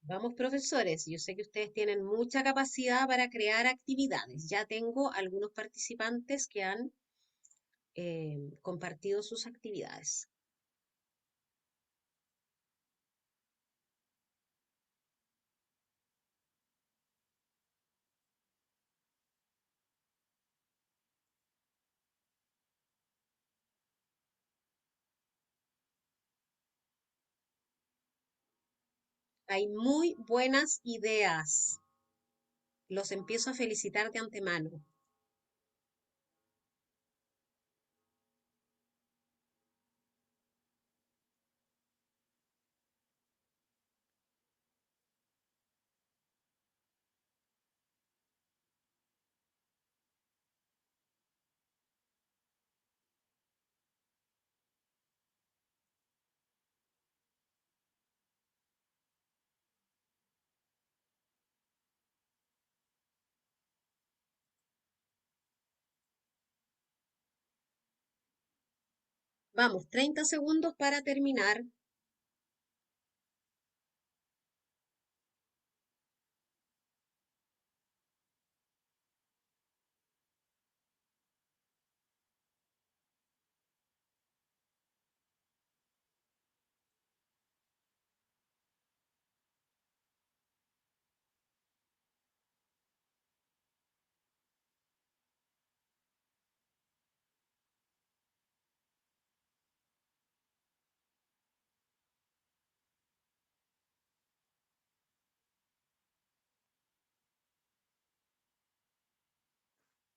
vamos, profesores. Yo sé que ustedes tienen mucha capacidad para crear actividades. Ya tengo algunos participantes que han compartido sus actividades. Hay muy buenas ideas. Los empiezo a felicitar de antemano. Vamos, 30 segundos para terminar.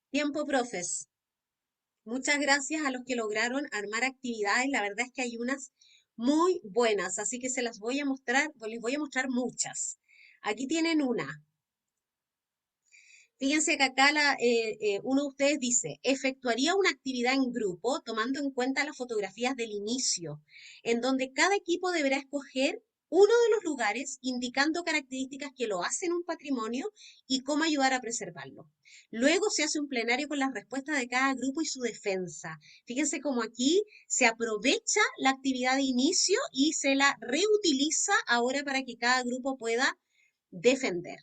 Tiempo, profes. Muchas gracias a los que lograron armar actividades. La verdad es que hay unas muy buenas, así que se las voy a mostrar, pues les voy a mostrar muchas. Aquí tienen una. Fíjense que acá uno de ustedes dice, efectuaría una actividad en grupo tomando en cuenta las fotografías del inicio, en donde cada equipo deberá escoger uno de los lugares indicando características que lo hacen un patrimonio y cómo ayudar a preservarlo. Luego se hace un plenario con las respuestas de cada grupo y su defensa. Fíjense cómo aquí se aprovecha la actividad de inicio y se la reutiliza ahora para que cada grupo pueda defender.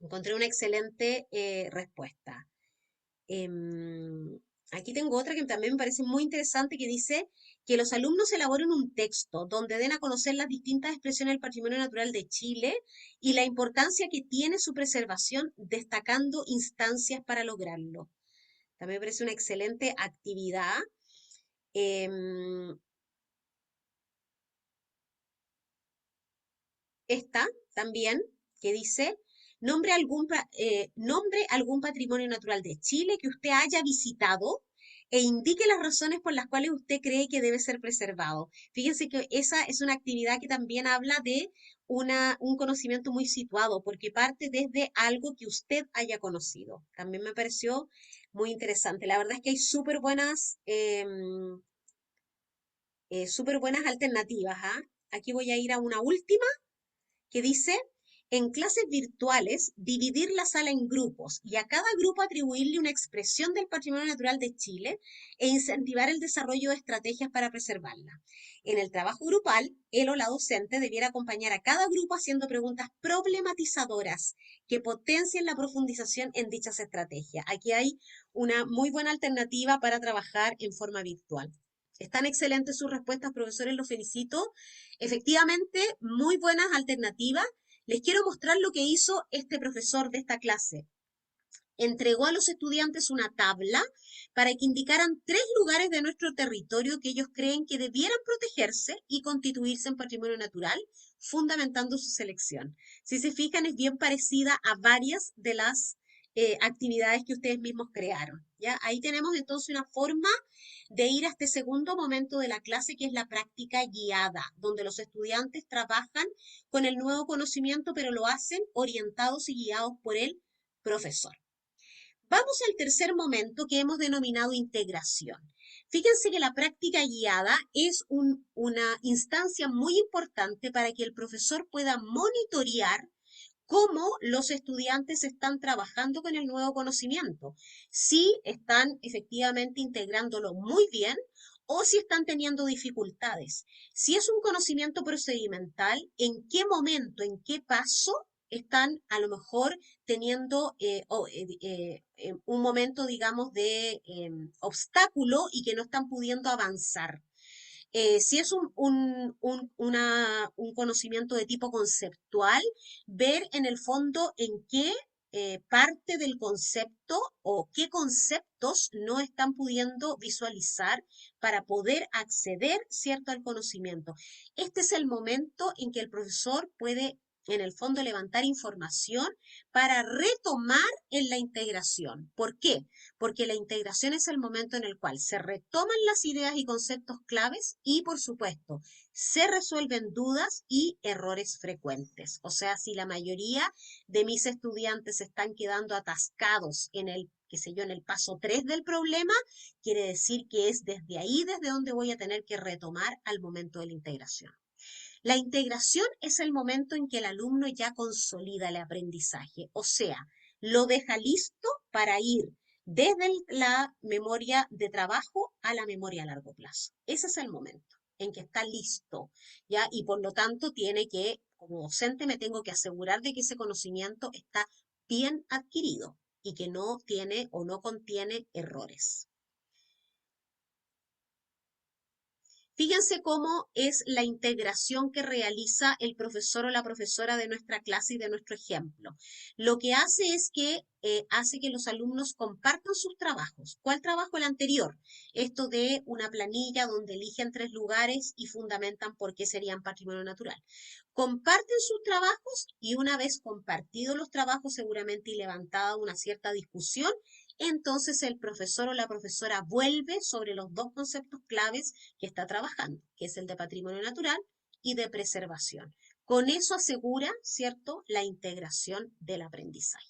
Encontré una excelente respuesta. Aquí tengo otra que también me parece muy interesante que dice que los alumnos elaboren un texto donde den a conocer las distintas expresiones del patrimonio natural de Chile y la importancia que tiene su preservación, destacando instancias para lograrlo. También me parece una excelente actividad. Em, Esta también, que dice, nombre algún patrimonio natural de Chile que usted haya visitado e indique las razones por las cuales usted cree que debe ser preservado. Fíjense que esa es una actividad que también habla de un conocimiento muy situado, porque parte desde algo que usted haya conocido. También me pareció muy interesante. La verdad es que hay súper buenas alternativas, ¿ah? Aquí voy a ir a una última que dice, en clases virtuales, dividir la sala en grupos y a cada grupo atribuirle una expresión del patrimonio natural de Chile e incentivar el desarrollo de estrategias para preservarla. En el trabajo grupal, él o la docente debiera acompañar a cada grupo haciendo preguntas problematizadoras que potencien la profundización en dichas estrategias. Aquí hay una muy buena alternativa para trabajar en forma virtual. Están excelentes sus respuestas, profesores, los felicito. Efectivamente, muy buenas alternativas. Les quiero mostrar lo que hizo este profesor de esta clase. Entregó a los estudiantes una tabla para que indicaran 3 lugares de nuestro territorio que ellos creen que debieran protegerse y constituirse en patrimonio natural, fundamentando su selección. Si se fijan, es bien parecida a varias de las actividades que ustedes mismos crearon. ¿Ya? Ahí tenemos entonces una forma de ir a este segundo momento de la clase, que es la práctica guiada, donde los estudiantes trabajan con el nuevo conocimiento, pero lo hacen orientados y guiados por el profesor. Vamos al tercer momento que hemos denominado integración. Fíjense que la práctica guiada es una instancia muy importante para que el profesor pueda monitorear cómo los estudiantes están trabajando con el nuevo conocimiento, si están efectivamente integrándolo muy bien o si están teniendo dificultades. Si es un conocimiento procedimental, ¿en qué momento, en qué paso están a lo mejor teniendo un momento, digamos, de obstáculo y que no están pudiendo avanzar? Si es un conocimiento de tipo conceptual, ver en el fondo en qué parte del concepto o qué conceptos no están pudiendo visualizar para poder acceder, ¿cierto?, al conocimiento. Este es el momento en que el profesor puede, en el fondo, levantar información para retomar en la integración. ¿Por qué? Porque la integración es el momento en el cual se retoman las ideas y conceptos claves y, por supuesto, se resuelven dudas y errores frecuentes. O sea, si la mayoría de mis estudiantes se están quedando atascados en el, qué sé yo, en el paso 3 del problema, quiere decir que es desde ahí desde donde voy a tener que retomar al momento de la integración. La integración es el momento en que el alumno ya consolida el aprendizaje, o sea, lo deja listo para ir desde la memoria de trabajo a la memoria a largo plazo. Ese es el momento en que está listo, ¿ya? Y por lo tanto tiene que, como docente, me tengo que asegurar de que ese conocimiento está bien adquirido y que no tiene o no contiene errores. Fíjense cómo es la integración que realiza el profesor o la profesora de nuestra clase y de nuestro ejemplo. Lo que hace es que hace que los alumnos compartan sus trabajos. ¿Cuál trabajo? El anterior. Esto de una planilla donde eligen 3 lugares y fundamentan por qué serían patrimonio natural. Comparten sus trabajos y una vez compartidos los trabajos seguramente y levantada una cierta discusión, entonces el profesor o la profesora vuelve sobre los 2 conceptos claves que está trabajando, que es el de patrimonio natural y de preservación. Con eso asegura, ¿cierto?, la integración del aprendizaje.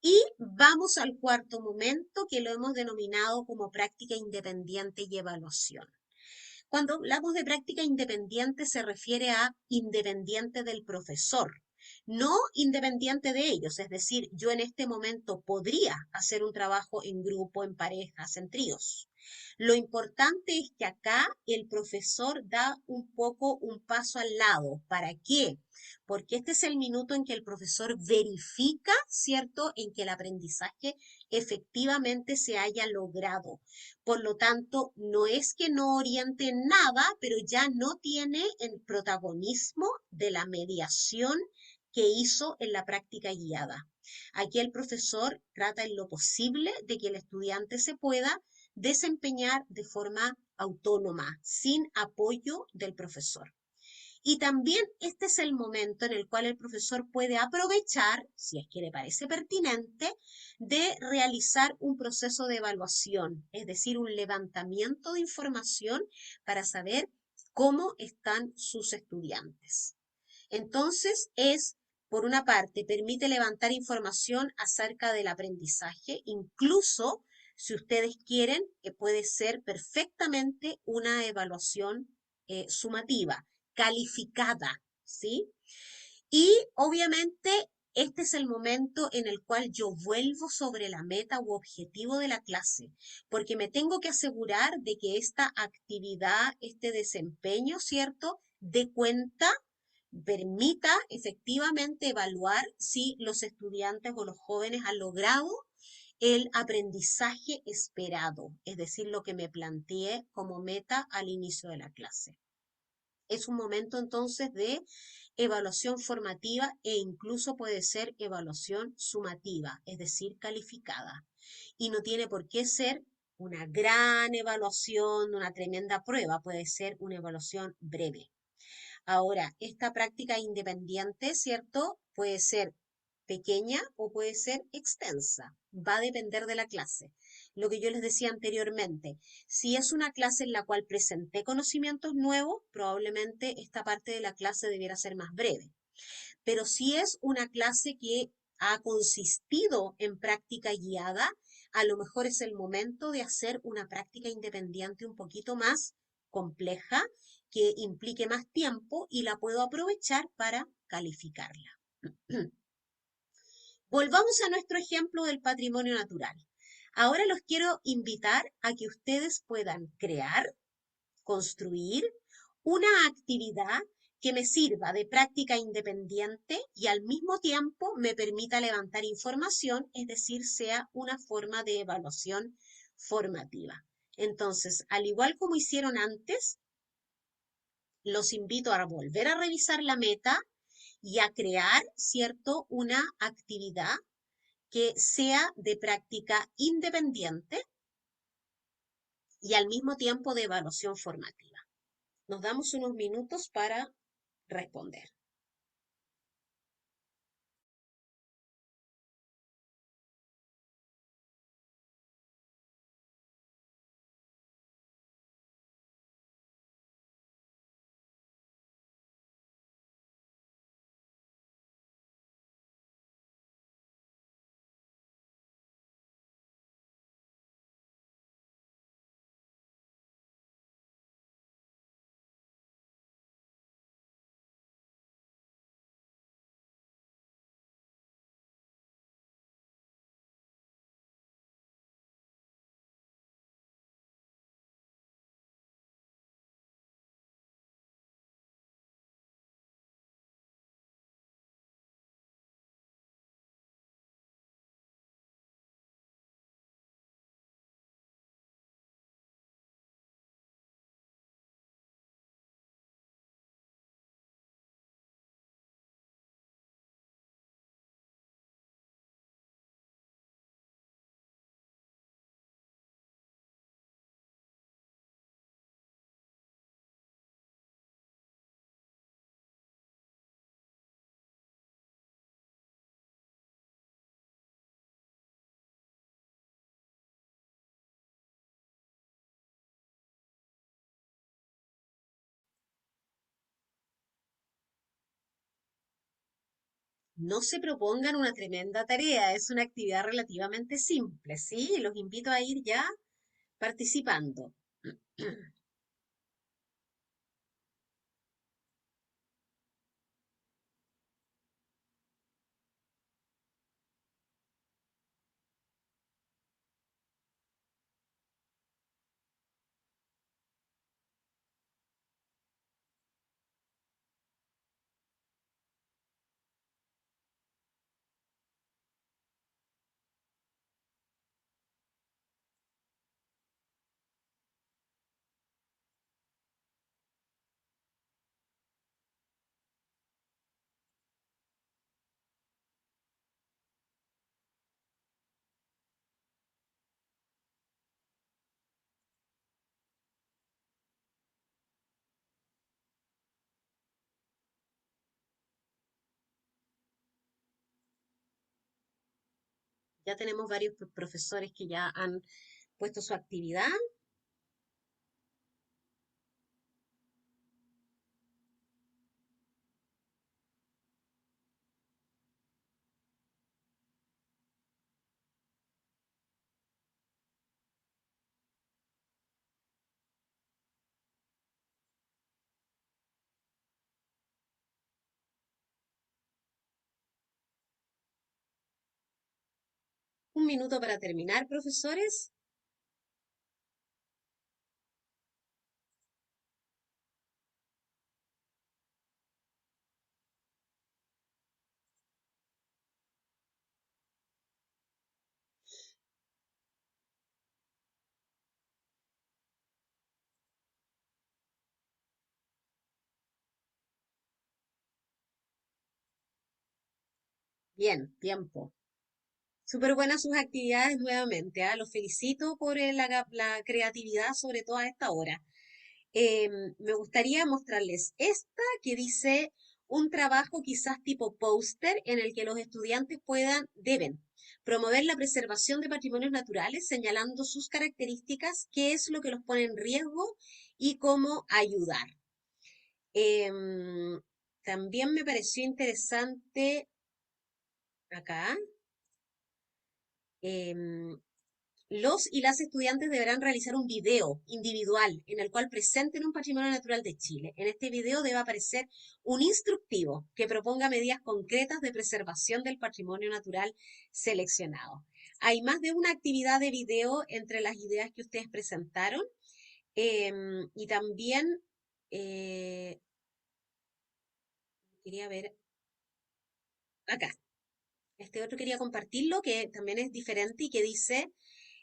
Y vamos al cuarto momento, que lo hemos denominado como práctica independiente y evaluación. Cuando hablamos de práctica independiente se refiere a independiente del profesor, no independiente de ellos, es decir, yo en este momento podría hacer un trabajo en grupo, en parejas, en tríos. Lo importante es que acá el profesor da un poco un paso al lado. ¿Para qué? Porque este es el minuto en que el profesor verifica, ¿cierto?, en que el aprendizaje efectivamente se haya logrado. Por lo tanto, no es que no oriente nada, pero ya no tiene el protagonismo de la mediación que hizo en la práctica guiada. Aquí el profesor trata en lo posible de que el estudiante se pueda desempeñar de forma autónoma, sin apoyo del profesor. Y también este es el momento en el cual el profesor puede aprovechar, si es que le parece pertinente, de realizar un proceso de evaluación, es decir, un levantamiento de información para saber cómo están sus estudiantes. Entonces por una parte, permite levantar información acerca del aprendizaje, incluso si ustedes quieren, que puede ser perfectamente una evaluación sumativa, calificada, ¿sí? Y obviamente este es el momento en el cual yo vuelvo sobre la meta u objetivo de la clase, porque me tengo que asegurar de que esta actividad, este desempeño, ¿cierto?, dé cuenta, permita efectivamente evaluar si los estudiantes o los jóvenes han logrado el aprendizaje esperado, es decir, lo que me planteé como meta al inicio de la clase. Es un momento entonces de evaluación formativa e incluso puede ser evaluación sumativa, es decir, calificada. Y no tiene por qué ser una gran evaluación, una tremenda prueba, puede ser una evaluación breve. Ahora, esta práctica independiente, ¿cierto? Puede ser pequeña o puede ser extensa. Va a depender de la clase. Lo que yo les decía anteriormente, si es una clase en la cual presenté conocimientos nuevos, probablemente esta parte de la clase debiera ser más breve. Pero si es una clase que ha consistido en práctica guiada, a lo mejor es el momento de hacer una práctica independiente un poquito más compleja, que implique más tiempo y la puedo aprovechar para calificarla. Volvamos a nuestro ejemplo del patrimonio natural. Ahora los quiero invitar a que ustedes puedan crear, construir una actividad que me sirva de práctica independiente y al mismo tiempo me permita levantar información, es decir, sea una forma de evaluación formativa. Entonces, al igual como hicieron antes, los invito a volver a revisar la meta y a crear, ¿cierto?, una actividad que sea de práctica independiente y al mismo tiempo de evaluación formativa. Nos damos unos minutos para responder. No se propongan una tremenda tarea, es una actividad relativamente simple, ¿sí? Los invito a ir ya participando. Ya tenemos varios profesores que ya han puesto su actividad. Un minuto para terminar, profesores. Bien, tiempo. Súper buenas sus actividades nuevamente, ¿ah? Los felicito por la creatividad, sobre todo a esta hora. Me gustaría mostrarles esta que dice un trabajo quizás tipo póster en el que los estudiantes deben promover la preservación de patrimonios naturales, señalando sus características, qué es lo que los pone en riesgo y cómo ayudar. Em, También me pareció interesante acá. em, Los y las estudiantes deberán realizar un video individual en el cual presenten un patrimonio natural de Chile. En este video debe aparecer un instructivo que proponga medidas concretas de preservación del patrimonio natural seleccionado. Hay más de una actividad de video entre las ideas que ustedes presentaron y también eh, quería ver acá. Este otro quería compartirlo que también es diferente y que dice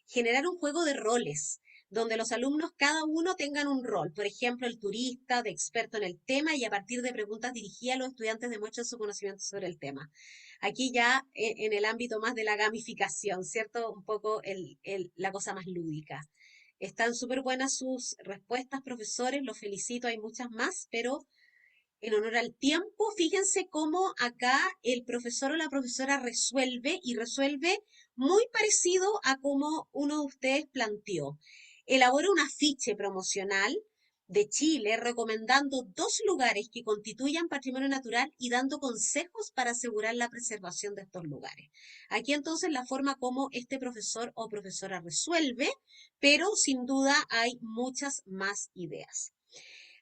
generar un juego de roles, donde los alumnos cada uno tengan un rol, por ejemplo, el turista, de experto en el tema, y a partir de preguntas dirigidas a los estudiantes demuestren su conocimiento sobre el tema. Aquí ya en el ámbito más de la gamificación, ¿cierto? Un poco la cosa más lúdica. Están súper buenas sus respuestas, profesores, los felicito, hay muchas más, pero en honor al tiempo, fíjense cómo acá el profesor o la profesora resuelve y resuelve muy parecido a como uno de ustedes planteó. Elabora un afiche promocional de Chile recomendando 2 lugares que constituyan patrimonio natural y dando consejos para asegurar la preservación de estos lugares. Aquí entonces la forma como este profesor o profesora resuelve, pero sin duda hay muchas más ideas.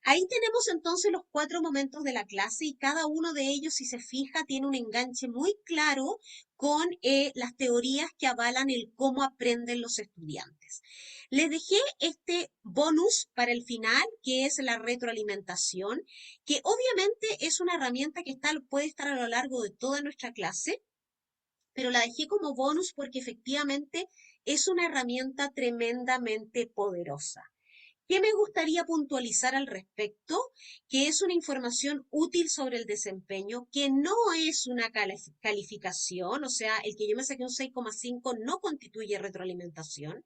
Ahí tenemos entonces los 4 momentos de la clase y cada uno de ellos, si se fija, tiene un enganche muy claro con las teorías que avalan el cómo aprenden los estudiantes. Les dejé este bonus para el final, que es la retroalimentación, que obviamente es una herramienta que puede estar a lo largo de toda nuestra clase, pero la dejé como bonus porque efectivamente es una herramienta tremendamente poderosa. ¿Qué me gustaría puntualizar al respecto? Que es una información útil sobre el desempeño, que no es una calificación, o sea, el que yo me saqué un 6,5 no constituye retroalimentación,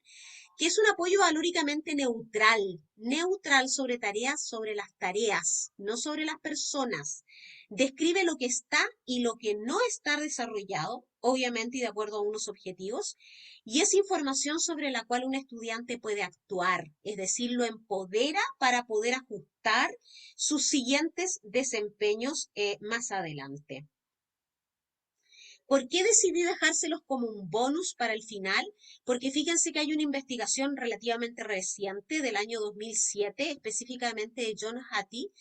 que es un apoyo valóricamente neutral, neutral sobre las tareas, no sobre las personas. Describe lo que está y lo que no está desarrollado, obviamente y de acuerdo a unos objetivos, y es información sobre la cual un estudiante puede actuar, es decir, lo empodera para poder ajustar sus siguientes desempeños más adelante. ¿Por qué decidí dejárselos como un bonus para el final? Porque fíjense que hay una investigación relativamente reciente del año 2007, específicamente de John Hattie,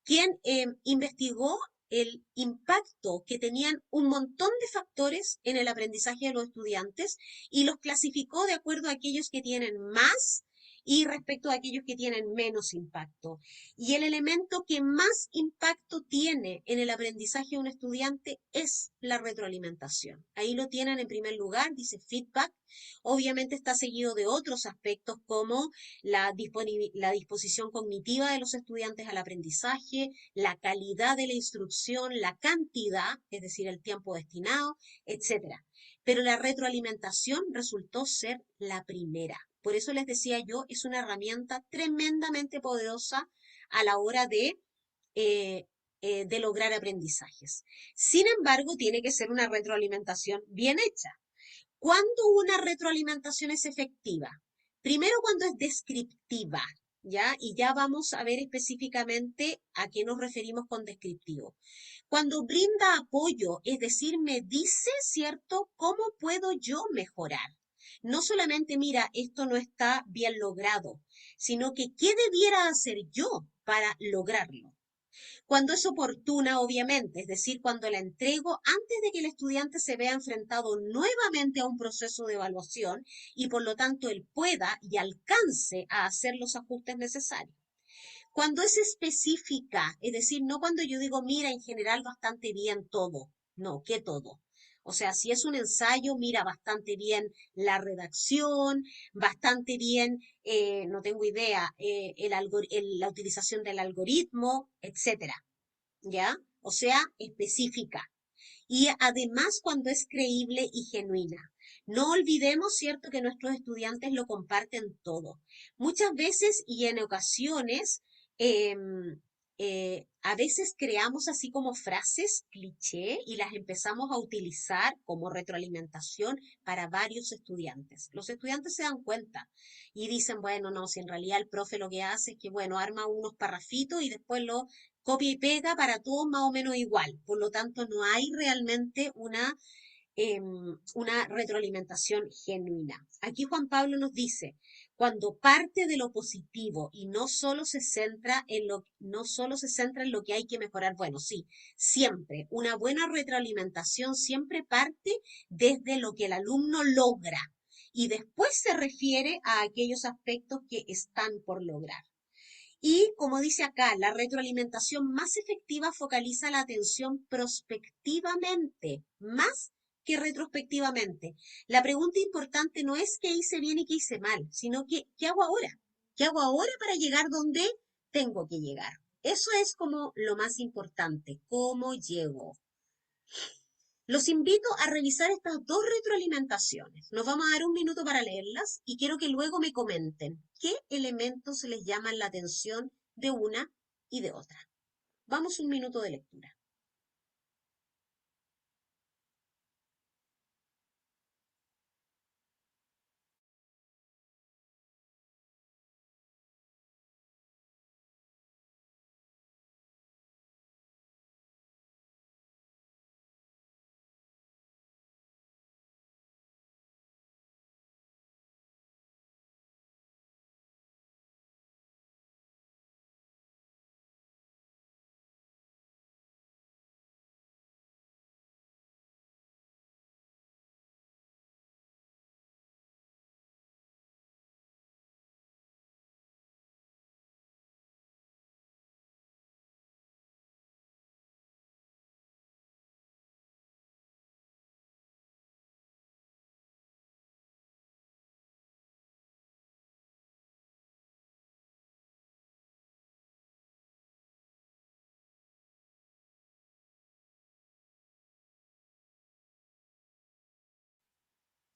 quien investigó el impacto que tenían un montón de factores en el aprendizaje de los estudiantes y los clasificó de acuerdo a aquellos que tienen más y respecto a aquellos que tienen menos impacto. Y el elemento que más impacto tiene en el aprendizaje de un estudiante es la retroalimentación. Ahí lo tienen en primer lugar, dice feedback. Obviamente está seguido de otros aspectos como la disposición cognitiva de los estudiantes al aprendizaje, la calidad de la instrucción, la cantidad, es decir, el tiempo destinado, etcétera. Pero la retroalimentación resultó ser la primera. Por eso les decía yo, es una herramienta tremendamente poderosa a la hora de lograr aprendizajes. Sin embargo, tiene que ser una retroalimentación bien hecha. ¿Cuándo una retroalimentación es efectiva? Primero cuando es descriptiva, ¿ya? Y ya vamos a ver específicamente a qué nos referimos con descriptivo. Cuando brinda apoyo, es decir, me dice, ¿cierto?, cómo puedo yo mejorar. No solamente, mira, esto no está bien logrado, sino que qué debiera hacer yo para lograrlo. Cuando es oportuna, obviamente, es decir, cuando la entrego antes de que el estudiante se vea enfrentado nuevamente a un proceso de evaluación y por lo tanto él pueda y alcance a hacer los ajustes necesarios. Cuando es específica, es decir, no cuando yo digo, mira, en general bastante bien todo. No, ¿qué todo? O sea, si es un ensayo, mira bastante bien la redacción, bastante bien, no tengo idea, la utilización del algoritmo, etcétera. ¿Ya? O sea, específica. Y además cuando es creíble y genuina. No olvidemos, ¿cierto?, que nuestros estudiantes lo comparten todo. Muchas veces y en ocasiones, a veces creamos así como frases cliché y las empezamos a utilizar como retroalimentación para varios estudiantes. Los estudiantes se dan cuenta y dicen, bueno, no, si en realidad el profe lo que hace es que, bueno, arma unos parrafitos y después lo copia y pega para todos más o menos igual. Por lo tanto, no hay realmente una retroalimentación genuina. Aquí Juan Pablo nos dice, cuando parte de lo positivo y no solo se centra en lo que hay que mejorar, bueno, sí, siempre, una buena retroalimentación siempre parte desde lo que el alumno logra y después se refiere a aquellos aspectos que están por lograr. Y como dice acá, la retroalimentación más efectiva focaliza la atención prospectivamente, más que retrospectivamente. La pregunta importante no es qué hice bien y qué hice mal, sino que ¿qué hago ahora? ¿Qué hago ahora para llegar donde tengo que llegar? Eso es como lo más importante, cómo llego. Los invito a revisar estas dos retroalimentaciones. Nos vamos a dar un minuto para leerlas y quiero que luego me comenten qué elementos les llaman la atención de una y de otra. Vamos un minuto de lectura.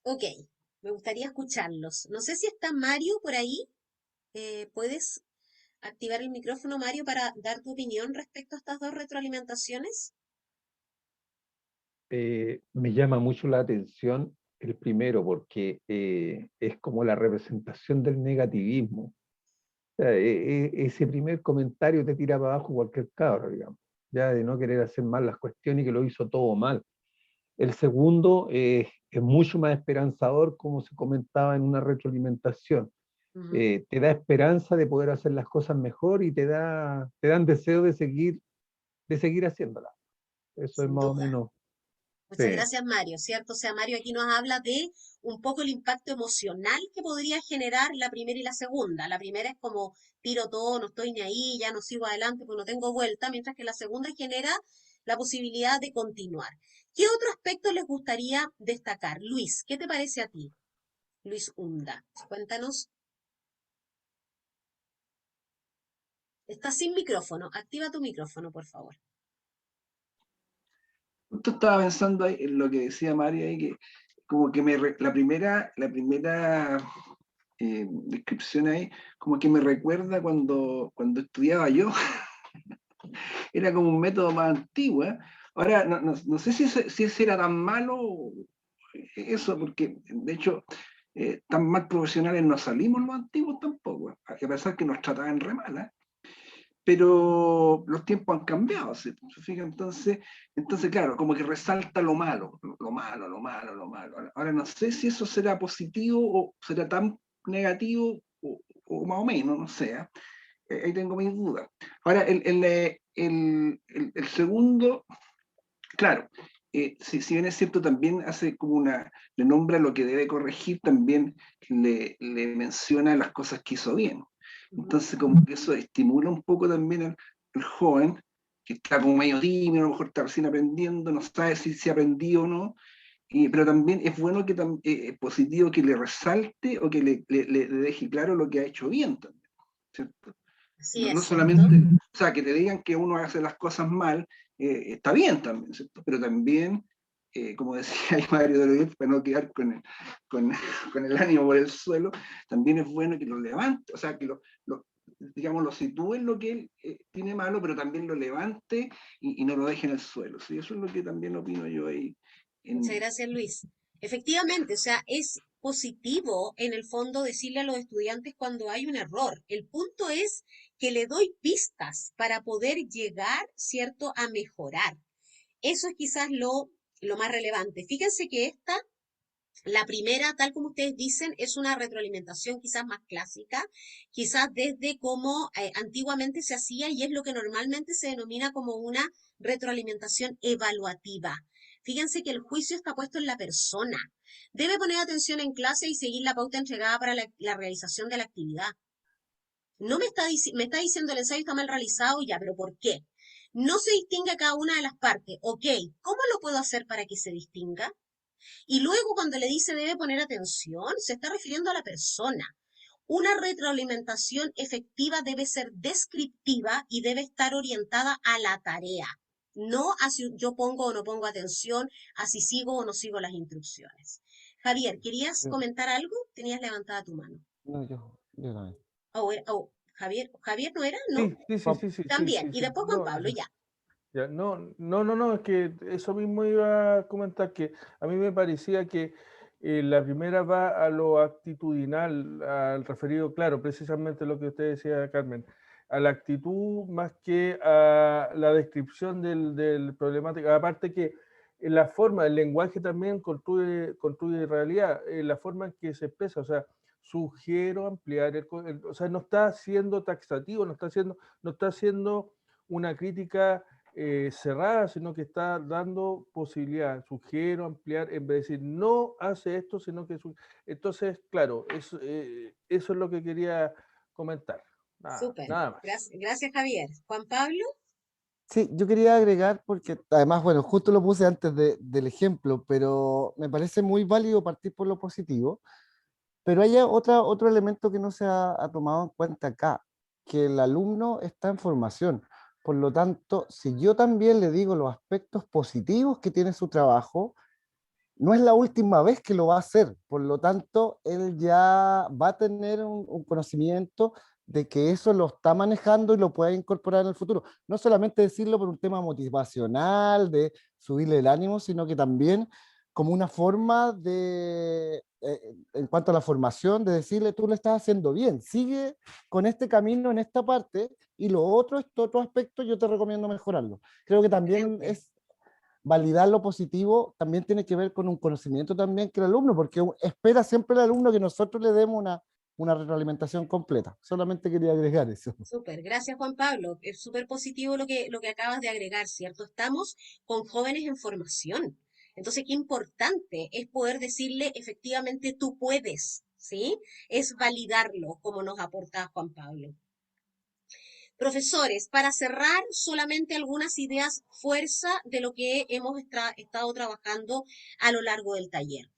Ok, me gustaría escucharlos. No sé si está Mario por ahí. ¿Puedes activar el micrófono, Mario, para dar tu opinión respecto a estas dos retroalimentaciones? Me llama mucho la atención el primero porque es como la representación del negativismo. O sea, ese primer comentario te tira para abajo cualquier cabro, digamos, ya de no querer hacer mal las cuestiones y que lo hizo todo mal. El segundo es mucho más esperanzador, como se comentaba en una retroalimentación. Te da esperanza de poder hacer las cosas mejor y te dan deseo de seguir haciéndolas. Eso es Sin más o duda. menos. Muchas Sí. gracias, Mario, ¿cierto? O sea, Mario aquí nos habla de un poco el impacto emocional que podría generar la primera y la segunda. La primera es como tiro todo, no estoy ni ahí, ya no sigo adelante, pues no tengo vuelta, mientras que la segunda genera la posibilidad de continuar. ¿Qué otro aspecto les gustaría destacar? Luis, ¿qué te parece a ti? Luis Hunda, cuéntanos. Estás sin micrófono, activa tu micrófono, por favor. Justo estaba pensando ahí en lo que decía María ahí, que como que la primera descripción ahí, como que me recuerda cuando estudiaba yo. Era como un método más antiguo, ¿eh? Ahora, no sé si ese era tan malo eso, porque de hecho, tan mal profesionales no salimos los antiguos tampoco, a pesar que nos trataban re mal, ¿eh? Pero los tiempos han cambiado, ¿se fija? Entonces, claro, como que resalta lo malo, lo malo, lo malo, lo malo. Ahora no sé si eso será positivo o será tan negativo o más o menos, no sé. Ahí tengo mis dudas. Ahora, el segundo, claro, si bien es cierto, también hace como le nombra lo que debe corregir, también le menciona las cosas que hizo bien. Entonces, como que eso estimula un poco también al joven, que está como medio tímido, a lo mejor está recién aprendiendo, no sabe si se ha aprendido o no, pero también es bueno que positivo que le resalte o que le deje claro lo que ha hecho bien también, ¿cierto? Así No es, ¿cierto? solamente, o sea, que te digan que uno hace las cosas mal, está bien también, ¿cierto? Pero también, como decía ahí Mario de Loret, para no quedar con, con el ánimo por el suelo, también es bueno que lo levante, o sea, que digamos, lo sitúe en lo que él tiene malo, pero también lo levante y no lo deje en el suelo, ¿sí? Eso es lo que también opino yo ahí. Muchas gracias, Luis. Efectivamente, o sea, es positivo en el fondo decirle a los estudiantes cuando hay un error. El punto es que le doy pistas para poder llegar, ¿cierto?, a mejorar. Eso es quizás lo más relevante. Fíjense que la primera, tal como ustedes dicen, es una retroalimentación quizás más clásica, quizás desde como antiguamente se hacía y es lo que normalmente se denomina como una retroalimentación evaluativa. Fíjense que el juicio está puesto en la persona. Debe poner atención en clase y seguir la pauta entregada para la realización de la actividad. No me está diciendo el ensayo está mal realizado, ya, pero ¿por qué? No se distingue cada una de las partes. Ok, ¿cómo lo puedo hacer para que se distinga? Y luego cuando le dice debe poner atención, se está refiriendo a la persona. Una retroalimentación efectiva debe ser descriptiva y debe estar orientada a la tarea, no a si yo pongo o no pongo atención, a si sigo o no sigo las instrucciones. Javier, ¿querías comentar algo? Tenías levantada tu mano. No, yo también. Javier no era, ¿no? Sí, sí, sí, Juan- sí, sí, sí, También. sí, Y sí. después Juan No, Pablo, ya. ya, no, es que eso mismo iba a comentar, que a mí me parecía que la primera va a lo actitudinal, al referido, claro, precisamente lo que usted decía, Carmen, a la actitud más que a la descripción del problemático. Aparte que la forma, el lenguaje también construye realidad, la forma en que se expresa, o sea, sugiero ampliar o sea, no está siendo taxativo, no está haciendo una crítica cerrada, sino que está dando posibilidad, sugiero ampliar, en vez de decir no hace esto, sino que... Entonces, claro, eso es lo que quería comentar. Súper. Nada más. Gracias, Javier. Juan Pablo. Sí, yo quería agregar, porque además, bueno, justo lo puse antes del ejemplo, pero me parece muy válido partir por lo positivo. Pero hay otro elemento que no se ha tomado en cuenta acá, que el alumno está en formación. Por lo tanto, si yo también le digo los aspectos positivos que tiene su trabajo, no es la última vez que lo va a hacer. Por lo tanto, él ya va a tener un conocimiento de que eso lo está manejando y lo puede incorporar en el futuro. No solamente decirlo por un tema motivacional, de subirle el ánimo, sino que también como una forma de, en cuanto a la formación, de decirle, tú lo estás haciendo bien, sigue con este camino en esta parte y lo otro, este otro aspecto, yo te recomiendo mejorarlo. Creo que también Excelente. validar lo positivo también tiene que ver con un conocimiento también que el alumno, porque espera siempre el alumno que nosotros le demos una retroalimentación completa. Solamente quería agregar eso. Súper, gracias Juan Pablo. Es súper positivo lo que acabas de agregar, ¿cierto? Estamos con jóvenes en formación. Entonces, qué importante es poder decirle efectivamente tú puedes, ¿sí? Es validarlo, como nos aporta Juan Pablo. Profesores, para cerrar, solamente algunas ideas fuerza de lo que hemos estado trabajando a lo largo del taller.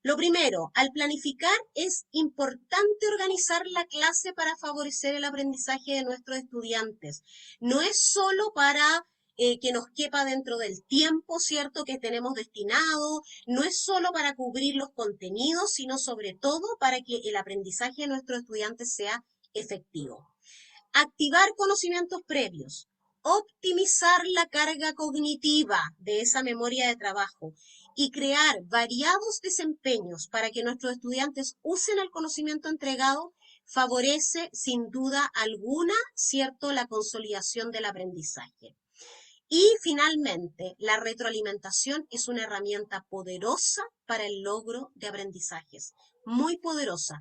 Lo primero, al planificar es importante organizar la clase para favorecer el aprendizaje de nuestros estudiantes. No es solo para que nos quepa dentro del tiempo, ¿cierto?, que tenemos destinado, no es solo para cubrir los contenidos, sino sobre todo para que el aprendizaje de nuestros estudiantes sea efectivo. Activar conocimientos previos, optimizar la carga cognitiva de esa memoria de trabajo y crear variados desempeños para que nuestros estudiantes usen el conocimiento entregado favorece sin duda alguna, ¿cierto?, la consolidación del aprendizaje. Y finalmente, la retroalimentación es una herramienta poderosa para el logro de aprendizajes, muy poderosa.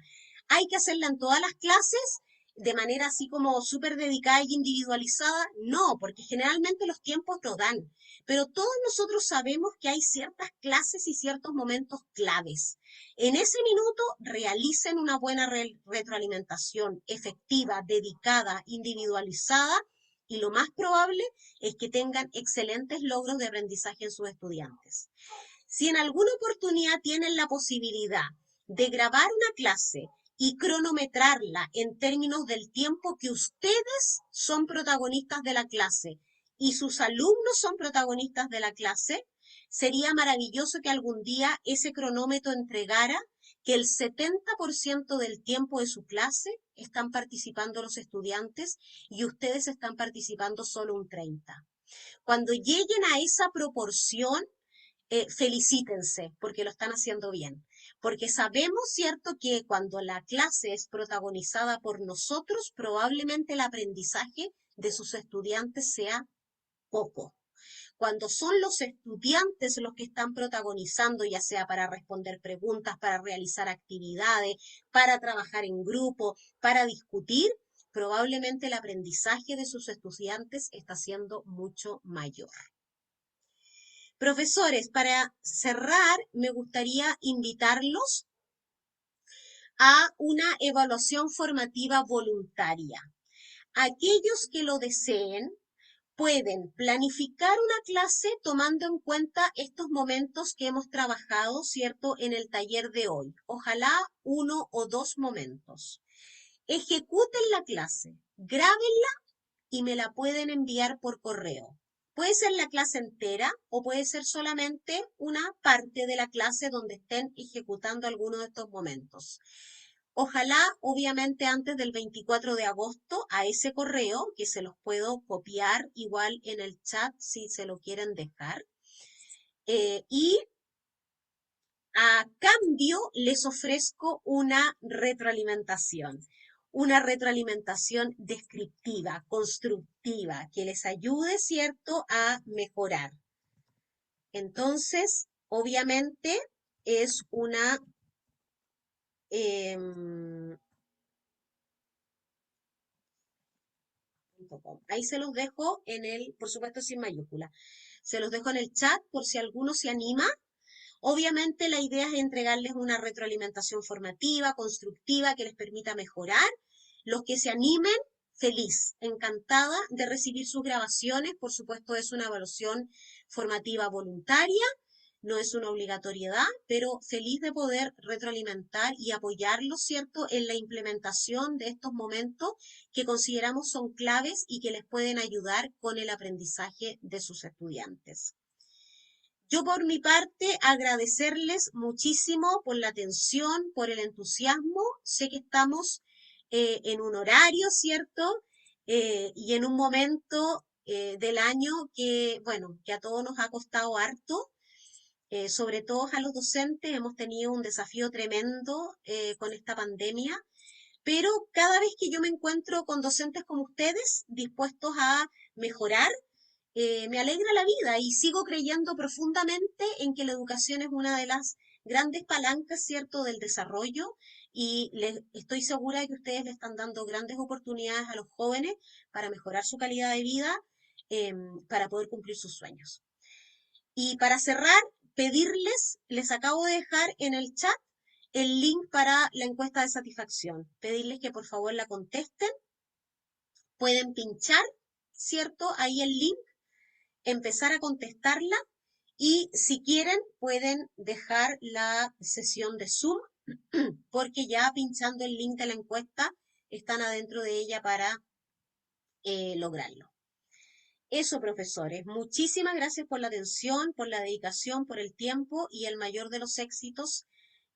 ¿Hay que hacerla en todas las clases de manera así como súper dedicada y individualizada? No, porque generalmente los tiempos lo dan, pero todos nosotros sabemos que hay ciertas clases y ciertos momentos claves. En ese minuto realicen una buena retroalimentación efectiva, dedicada, individualizada, y lo más probable es que tengan excelentes logros de aprendizaje en sus estudiantes. Si en alguna oportunidad tienen la posibilidad de grabar una clase y cronometrarla en términos del tiempo que ustedes son protagonistas de la clase y sus alumnos son protagonistas de la clase, sería maravilloso que algún día ese cronómetro entregara que el 70% del tiempo de su clase están participando los estudiantes y ustedes están participando solo un 30%. Cuando lleguen a esa proporción, felicítense porque lo están haciendo bien. Porque sabemos, ¿cierto?, que cuando la clase es protagonizada por nosotros, probablemente el aprendizaje de sus estudiantes sea poco. Cuando son los estudiantes los que están protagonizando, ya sea para responder preguntas, para realizar actividades, para trabajar en grupo, para discutir, probablemente el aprendizaje de sus estudiantes está siendo mucho mayor. Profesores, para cerrar, me gustaría invitarlos a una evaluación formativa voluntaria. Aquellos que lo deseen pueden planificar una clase tomando en cuenta estos momentos que hemos trabajado, ¿cierto?, en el taller de hoy. Ojalá 1 o 2 momentos. Ejecuten la clase, grábenla y me la pueden enviar por correo. Puede ser la clase entera o puede ser solamente una parte de la clase donde estén ejecutando alguno de estos momentos. Ojalá, obviamente, antes del 24 de agosto a ese correo, que se los puedo copiar igual en el chat si se lo quieren dejar. Y a cambio les ofrezco una retroalimentación descriptiva, constructiva, que les ayude, ¿cierto?, a mejorar. Entonces, obviamente, es una... Ahí se los dejo por supuesto sin mayúscula, se los dejo en el chat por si alguno se anima. Obviamente la idea es entregarles una retroalimentación formativa, constructiva, que les permita mejorar. Los que se animen, feliz, encantada de recibir sus grabaciones. Por supuesto es una evaluación formativa voluntaria, no es una obligatoriedad, pero feliz de poder retroalimentar y apoyarlos, ¿cierto?, en la implementación de estos momentos que consideramos son claves y que les pueden ayudar con el aprendizaje de sus estudiantes. Yo por mi parte agradecerles muchísimo por la atención, por el entusiasmo. Sé que estamos en un horario, ¿cierto? Y en un momento del año que, bueno, que a todos nos ha costado harto. Sobre todo a los docentes hemos tenido un desafío tremendo con esta pandemia, pero cada vez que yo me encuentro con docentes como ustedes dispuestos a mejorar, me alegra la vida y sigo creyendo profundamente en que la educación es una de las grandes palancas, ¿cierto?, del desarrollo y estoy segura de que ustedes le están dando grandes oportunidades a los jóvenes para mejorar su calidad de vida, para poder cumplir sus sueños. Y para cerrar, pedirles, les acabo de dejar en el chat el link para la encuesta de satisfacción. Pedirles que por favor la contesten. Pueden pinchar, ¿cierto?, ahí el link, empezar a contestarla y si quieren pueden dejar la sesión de Zoom porque ya pinchando el link de la encuesta están adentro de ella para lograrlo. Eso, profesores, muchísimas gracias por la atención, por la dedicación, por el tiempo y el mayor de los éxitos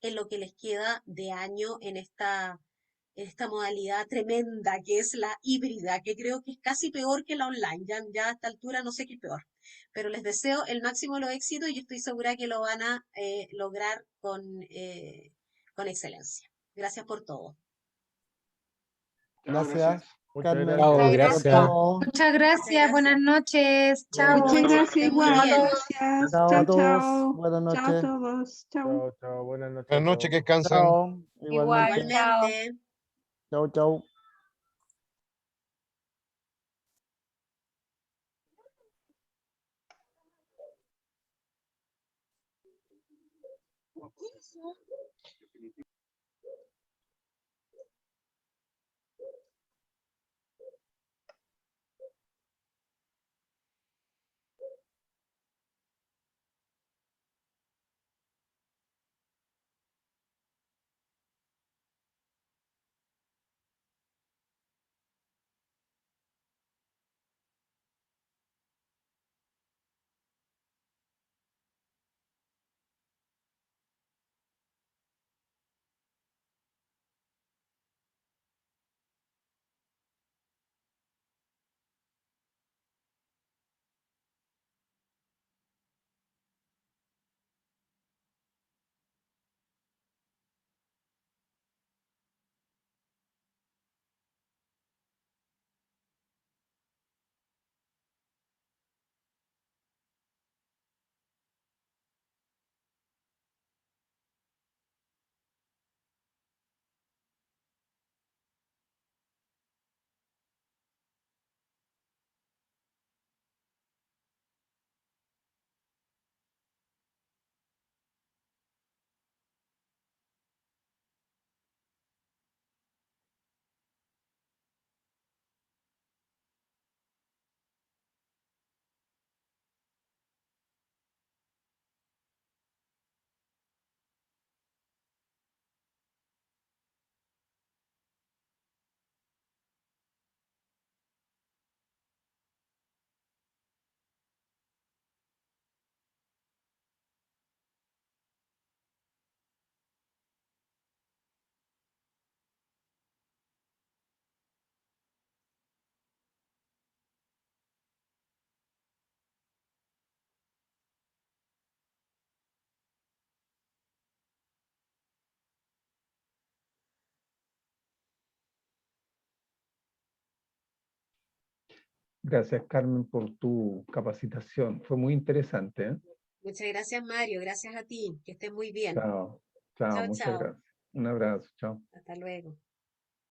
en lo que les queda de año en esta modalidad tremenda que es la híbrida, que creo que es casi peor que la online. Ya a esta altura no sé qué es peor, pero les deseo el máximo de los éxitos y yo estoy segura que lo van a lograr con excelencia. Gracias por todo. Chao, Gracias, Muchas Carmen. gracias. Chao, Muchas gracias. Chao. Muchas gracias, buenas noches, chao. Buenas Muchas noches, que gracias, estén muy igual, bien. gracias. Chao a Chao, todos. chao. Buenas Chao a noches. todos. Chao. Chao, chao, buenas noches. Buenas noches, Chao. que descansen. Chao. Igual, Igualmente. chao. Igualmente. Chao, chao. Gracias, Carmen, por tu capacitación. Fue muy interesante, ¿eh? Muchas gracias, Mario. Gracias a ti. Que estés muy bien. Chao, chao, Chao, muchas chao. gracias. Un abrazo, chao. Hasta luego.